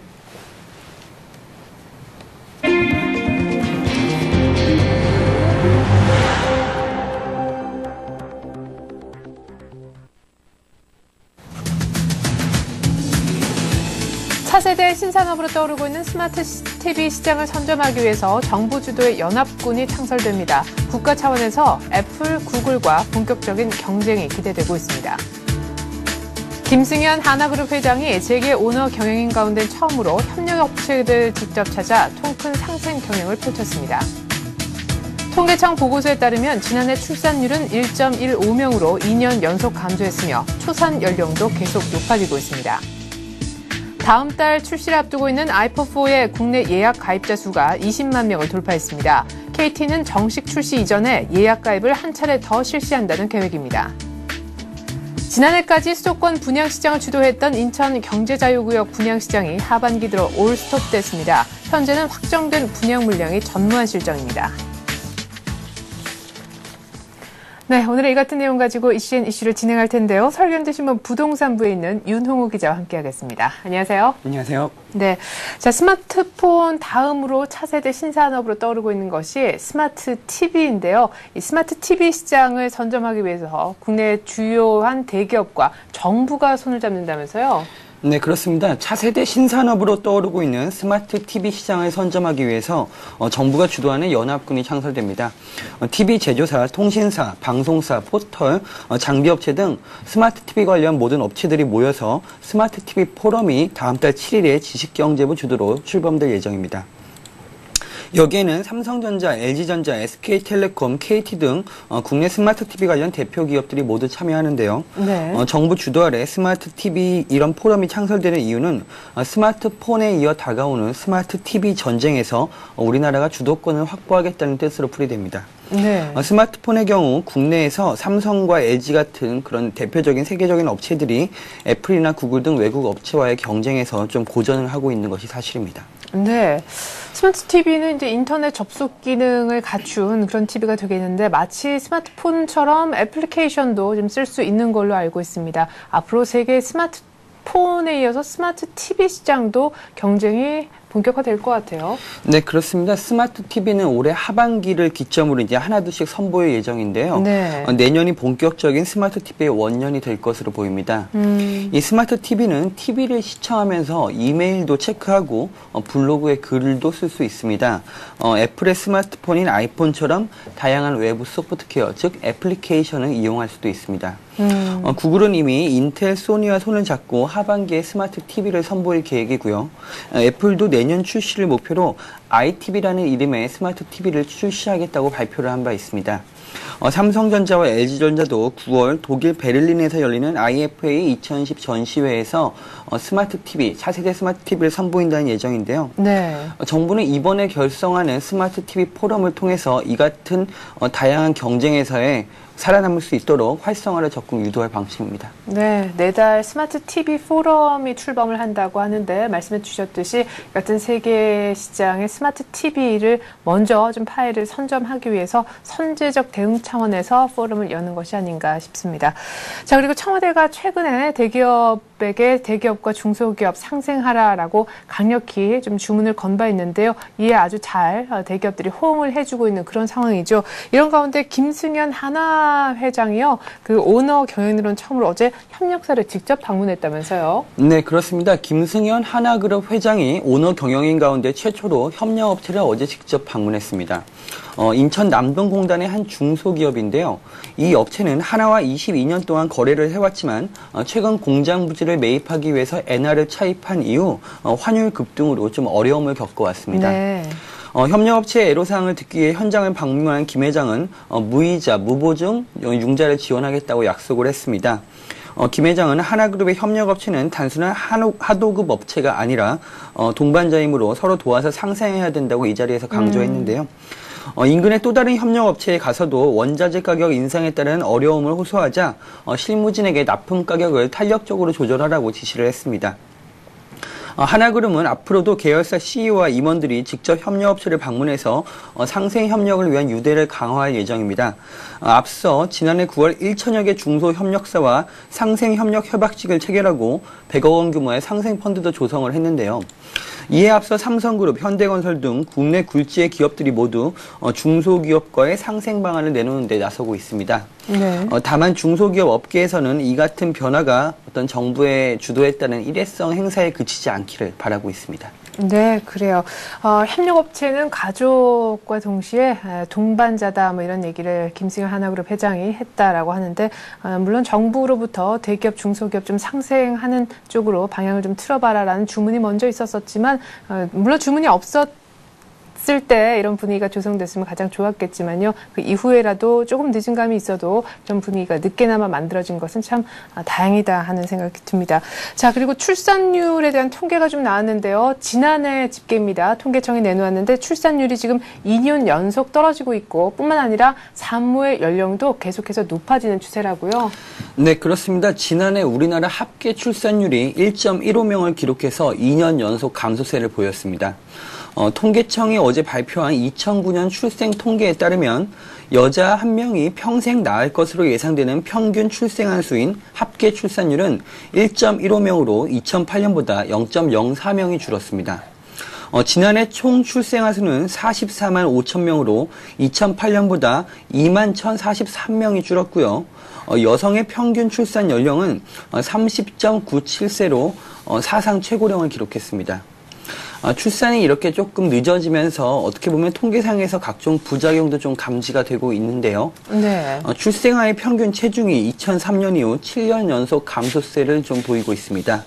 차세대 신산업으로 떠오르고 있는 스마트 TV 시장을 선점하기 위해서 정부 주도의 연합군이 창설됩니다. 국가 차원에서 애플, 구글과 본격적인 경쟁이 기대되고 있습니다. 김승현 하나그룹 회장이 재계 오너 경영인 가운데 처음으로 협력업체들 직접 찾아 통큰 상생 경영을 펼쳤습니다. 통계청 보고서에 따르면 지난해 출산율은 1.15명으로 2년 연속 감소했으며 초산 연령도 계속 높아지고 있습니다. 다음 달 출시를 앞두고 있는 아이폰4의 국내 예약 가입자 수가 20만 명을 돌파했습니다. KT는 정식 출시 이전에 예약 가입을 한 차례 더 실시한다는 계획입니다. 지난해까지 수도권 분양시장을 주도했던 인천 경제자유구역 분양시장이 하반기 들어 올 스톱됐습니다. 현재는 확정된 분양 물량이 전무한 실정입니다. 네, 오늘은 이 같은 내용 가지고 이슈앤 이슈를 진행할 텐데요. 설경제신문 부동산부에 있는 윤홍우 기자와 함께하겠습니다. 안녕하세요. 안녕하세요. 네, 자 스마트폰 다음으로 차세대 신산업으로 떠오르고 있는 것이 스마트 TV인데요. 이 스마트 TV 시장을 선점하기 위해서 국내 주요한 대기업과 정부가 손을 잡는다면서요? 네, 그렇습니다. 차세대 신산업으로 떠오르고 있는 스마트 TV 시장을 선점하기 위해서 정부가 주도하는 연합군이 창설됩니다. TV 제조사, 통신사, 방송사, 포털, 장비업체 등 스마트 TV 관련 모든 업체들이 모여서 스마트 TV 포럼이 다음 달 7일에 지식경제부 주도로 출범될 예정입니다. 여기에는 삼성전자, LG전자, SK텔레콤, KT 등 국내 스마트 TV 관련 대표 기업들이 모두 참여하는데요. 정부 주도 아래 스마트 TV 이런 포럼이 창설되는 이유는 스마트폰에 이어 다가오는 스마트 TV 전쟁에서 우리나라가 주도권을 확보하겠다는 뜻으로 풀이됩니다. 스마트폰의 경우 국내에서 삼성과 LG 같은 그런 대표적인 세계적인 업체들이 애플이나 구글 등 외국 업체와의 경쟁에서 좀 고전을 하고 있는 것이 사실입니다. 네. 스마트 TV는 이제 인터넷 접속 기능을 갖춘 그런 TV가 되겠는데 마치 스마트폰처럼 애플리케이션도 좀 쓸 수 있는 걸로 알고 있습니다. 앞으로 세계 스마트폰에 이어서 스마트 TV 시장도 경쟁이 본격화될 것 같아요. 네, 그렇습니다. 스마트 TV는 올해 하반기를 기점으로 이제 하나둘씩 선보일 예정인데요. 내년이 본격적인 스마트 TV의 원년이 될 것으로 보입니다. 이 스마트 TV는 TV를 시청하면서 이메일도 체크하고 블로그에 글도 쓸 수 있습니다. 애플의 스마트폰인 아이폰처럼 다양한 외부 소프트웨어, 즉 애플리케이션을 이용할 수도 있습니다. 구글은 이미 인텔, 소니와 손을 잡고 하반기에 스마트 TV를 선보일 계획이고요. 애플도 내년 출시를 목표로 iTV라는 이름의 스마트 TV를 출시하겠다고 발표를 한 바 있습니다. 삼성전자와 LG전자도 9월 독일 베를린에서 열리는 IFA 2010 전시회에서 스마트 TV, 차세대 스마트 TV를 선보인다는 예정인데요. 정부는 이번에 결성하는 스마트 TV 포럼을 통해서 이 같은 다양한 경쟁에서의 살아남을 수 있도록 활성화를 적극 유도할 방침입니다. 네, 내달 스마트 TV 포럼이 출범을 한다고 하는데 말씀해 주셨듯이 같은 세계 시장의 스마트 TV를 먼저 좀 파일을 선점하기 위해서 선제적 대응 차원에서 포럼을 여는 것이 아닌가 싶습니다. 자, 그리고 청와대가 최근에 대기업 기업에게 대기업과 중소기업 상생하라라고 강력히 좀 주문을 건 바 있는데요. 이에 아주 잘 대기업들이 호응을 해주고 있는 그런 상황이죠. 이런 가운데 김승현 하나 회장이요. 그 오너 경영으로는 처음으로 어제 협력사를 직접 방문했다면서요. 네, 그렇습니다. 김승현 하나그룹 회장이 오너 경영인 가운데 최초로 협력업체를 어제 직접 방문했습니다. 인천 남동공단의 한 중소기업인데요. 이 업체는 하나와 22년 동안 거래를 해왔지만 최근 공장 부지를 매입하기 위해서 엔화를 차입한 이후 환율 급등으로 좀 어려움을 겪어왔습니다. 네. 협력업체의 애로사항을 듣기 위해 현장을 방문한 김 회장은 무이자, 무보증, 융자를 지원하겠다고 약속을 했습니다. 김 회장은 하나그룹의 협력업체는 단순한 하도급 업체가 아니라 동반자이므로 서로 도와서 상생해야 된다고 이 자리에서 강조했는데요. 인근의 또 다른 협력업체에 가서도 원자재 가격 인상에 따른 어려움을 호소하자 실무진에게 납품 가격을 탄력적으로 조절하라고 지시를 했습니다. 하나그룹은 앞으로도 계열사 CEO와 임원들이 직접 협력업체를 방문해서 상생 협력을 위한 유대를 강화할 예정입니다. 앞서 지난해 9월 1천여 개 중소협력사와 상생협력 협약식을 체결하고 100억 원 규모의 상생펀드도 조성을 했는데요. 이에 앞서 삼성그룹, 현대건설 등 국내 굴지의 기업들이 모두 중소기업과의 상생 방안을 내놓는 데 나서고 있습니다. 네. 다만 중소기업 업계에서는 이 같은 변화가 어떤 정부의 주도에 따른 일회성 행사에 그치지 않기를 바라고 있습니다. 네, 그래요. 협력업체는 가족과 동시에 동반자다, 뭐 이런 얘기를 김승현 하나그룹 회장이 했다라고 하는데, 물론 정부로부터 대기업, 중소기업 좀 상생하는 쪽으로 방향을 좀 틀어봐라라는 주문이 먼저 있었었지만, 물론 주문이 없었을 때 이런 분위기가 조성됐으면 가장 좋았겠지만요. 그 이후에라도 조금 늦은 감이 있어도 이런 분위기가 늦게나마 만들어진 것은 참 다행이다 하는 생각이 듭니다. 자, 그리고 출산율에 대한 통계가 좀 나왔는데요. 지난해 집계입니다. 통계청이 내놓았는데 출산율이 지금 2년 연속 떨어지고 있고 뿐만 아니라 산모의 연령도 계속해서 높아지는 추세라고요. 네, 그렇습니다. 지난해 우리나라 합계 출산율이 1.15명을 기록해서 2년 연속 감소세를 보였습니다. 통계청이 어제 발표한 2009년 출생 통계에 따르면 여자 한 명이 평생 낳을 것으로 예상되는 평균 출생한 수인 합계 출산율은 1.15명으로 2008년보다 0.04명이 줄었습니다. 지난해 총 출생아 수는 44만 5천 명으로 2008년보다 2만 1,043명이 줄었고요. 여성의 평균 출산 연령은 30.97세로 사상 최고령을 기록했습니다. 출산이 이렇게 조금 늦어지면서 어떻게 보면 통계상에서 각종 부작용도 좀 감지가 되고 있는데요. 네. 출생아의 평균 체중이 2003년 이후 7년 연속 감소세를 좀 보이고 있습니다.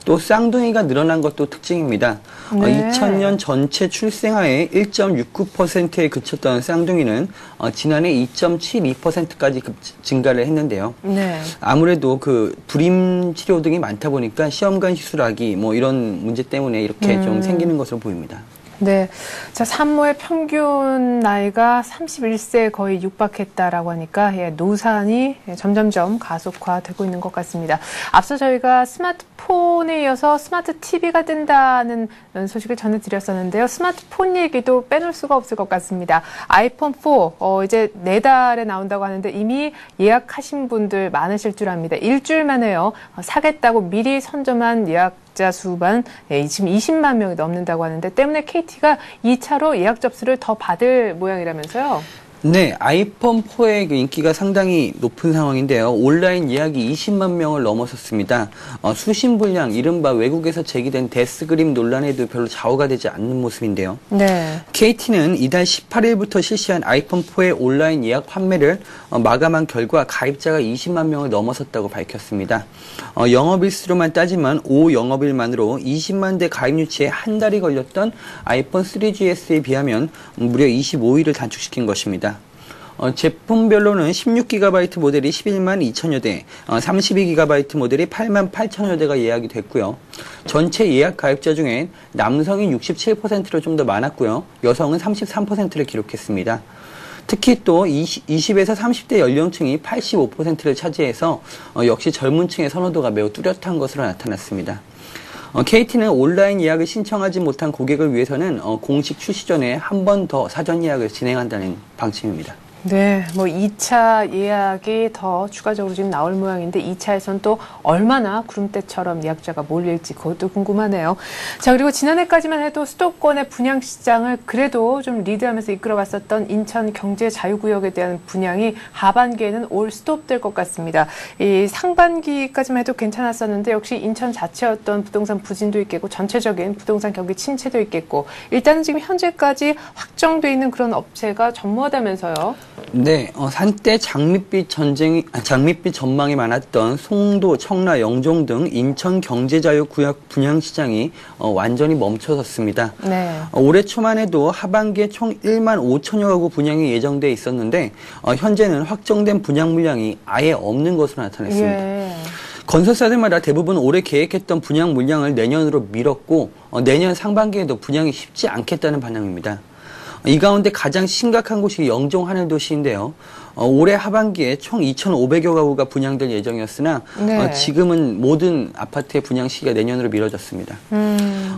또 쌍둥이가 늘어난 것도 특징입니다. 네. 2000년 전체 출생아의 1.69%에 그쳤던 쌍둥이는 지난해 2.72%까지 증가를 했는데요. 네. 아무래도 그 불임 치료 등이 많다 보니까 시험관 시술하기 뭐 이런 문제 때문에 이렇게 좀 생기는 것으로 보입니다. 네. 자, 산모의 평균 나이가 31세에 거의 육박했다라고 하니까 노산이 점점점 가속화되고 있는 것 같습니다. 앞서 저희가 스마트폰에 이어서 스마트 TV가 뜬다는 소식을 전해드렸었는데요. 스마트폰 얘기도 빼놓을 수가 없을 것 같습니다. 아이폰 4 이제 내달에 나온다고 하는데 이미 예약하신 분들 많으실 줄 압니다. 일주일 만에요. 사겠다고 미리 선점한 예약자 수만 지금 20만 명이 넘는다고 하는데 때문에 KT가 2차로 예약 접수를 더 받을 모양이라면서요. 네, 아이폰 4의 인기가 상당히 높은 상황인데요. 온라인 예약이 20만 명을 넘어섰습니다. 수신불량, 이른바 외국에서 제기된 데스그림 논란에도 별로 좌우가 되지 않는 모습인데요. 네. KT는 이달 18일부터 실시한 아이폰 4의 온라인 예약 판매를 마감한 결과 가입자가 20만 명을 넘어섰다고 밝혔습니다. 영업일수로만 따지면 5영업일만으로 20만 대 가입 유치에 한 달이 걸렸던 아이폰 3GS에 비하면 무려 25일을 단축시킨 것입니다. 제품별로는 16GB 모델이 11만 2천여 대, 32GB 모델이 8만 8천여 대가 예약이 됐고요. 전체 예약 가입자 중엔 남성이 67%로 좀 더 많았고요. 여성은 33%를 기록했습니다. 특히 또 20에서 30대 연령층이 85%를 차지해서 역시 젊은 층의 선호도가 매우 뚜렷한 것으로 나타났습니다. KT는 온라인 예약을 신청하지 못한 고객을 위해서는 공식 출시 전에 한 번 더 사전 예약을 진행한다는 방침입니다. 네, 뭐 2차 예약이 더 추가적으로 지금 나올 모양인데 2차에선 또 얼마나 구름대처럼 예약자가 몰릴지 그것도 궁금하네요. 자, 그리고 지난해까지만 해도 수도권의 분양시장을 그래도 좀 리드하면서 이끌어갔었던 인천 경제자유구역에 대한 분양이 하반기에는 올 스톱될 것 같습니다. 이 상반기까지만 해도 괜찮았었는데 역시 인천 자체의 어떤 부동산 부진도 있겠고 전체적인 부동산 경기 침체도 있겠고 일단은 지금 현재까지 확정돼 있는 그런 업체가 전무하다면서요. 네, 한때 장밋빛 전망이 많았던 송도, 청라, 영종 등 인천 경제자유구역 분양시장이 완전히 멈춰섰습니다. 네. 올해 초만 해도 하반기에 총 1만 5천여 가구 분양이 예정돼 있었는데 현재는 확정된 분양 물량이 아예 없는 것으로 나타났습니다. 예. 건설사들마다 대부분 올해 계획했던 분양 물량을 내년으로 미뤘고 내년 상반기에도 분양이 쉽지 않겠다는 반응입니다. 이 가운데 가장 심각한 곳이 영종 하늘도시인데요. 올해 하반기에 총 2,500여 가구가 분양될 예정이었으나 네. 지금은 모든 아파트의 분양 시기가 내년으로 미뤄졌습니다.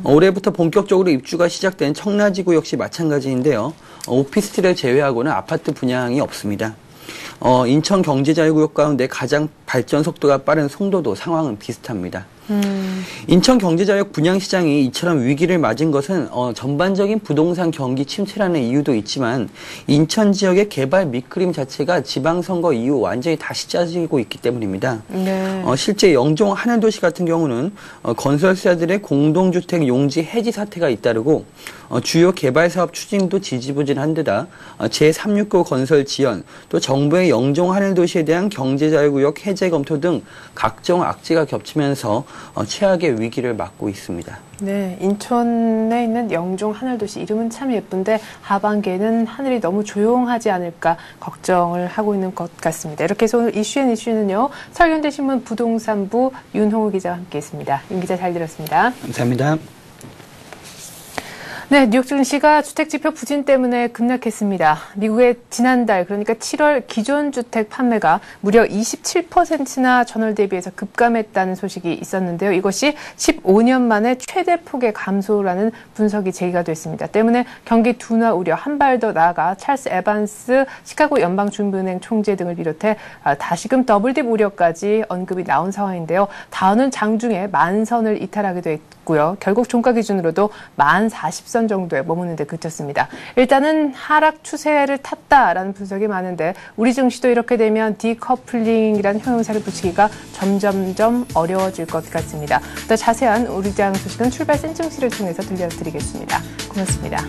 올해부터 본격적으로 입주가 시작된 청라지구 역시 마찬가지인데요. 오피스텔을 제외하고는 아파트 분양이 없습니다. 인천 경제자유구역 가운데 가장 발전 속도가 빠른 송도도 상황은 비슷합니다. 인천 경제자유구역 분양시장이 이처럼 위기를 맞은 것은 전반적인 부동산 경기 침체라는 이유도 있지만 인천 지역의 개발 밑그림 자체가 지방선거 이후 완전히 다시 짜지고 있기 때문입니다. 네. 실제 영종 하늘도시 같은 경우는 건설사들의 공동주택 용지 해지 사태가 잇따르고 주요 개발사업 추진도 지지부진한 데다 제369 건설 지연 또 정부의 영종 하늘도시에 대한 경제자유구역 해제 검토 등 각종 악재가 겹치면서 최악의 위기를 맞고 있습니다. 네, 인천에 있는 영종 하늘도시 이름은 참 예쁜데 하반기에는 하늘이 너무 조용하지 않을까 걱정을 하고 있는 것 같습니다. 이렇게 해서 오늘 이슈는요. 서울현대신문 부동산부 윤홍우 기자와 함께했습니다. 윤 기자 잘 들었습니다. 감사합니다. 네, 뉴욕 증시가 주택지표 부진 때문에 급락했습니다. 미국의 지난달 그러니까 7월 기존 주택 판매가 무려 27%나 전월 대비해서 급감했다는 소식이 있었는데요. 이것이 15년 만에 최대 폭의 감소라는 분석이 제기가 됐습니다. 때문에 경기 둔화 우려 한 발 더 나아가 찰스 에반스 시카고 연방준비은행 총재 등을 비롯해 다시금 더블딥 우려까지 언급이 나온 상황인데요. 다우는 장중에 만선을 이탈하기도 했고요. 결국 종가 기준으로도 1040선 정도에 머무는 데 그쳤습니다. 일단은 하락 추세를 탔다라는 분석이 많은데 우리 증시도 이렇게 되면 디커플링이라는 형용사를 붙이기가 점점점 어려워질 것 같습니다. 더 자세한 우리 장 소식은 출발 센 증시를 통해서 들려드리겠습니다. 고맙습니다.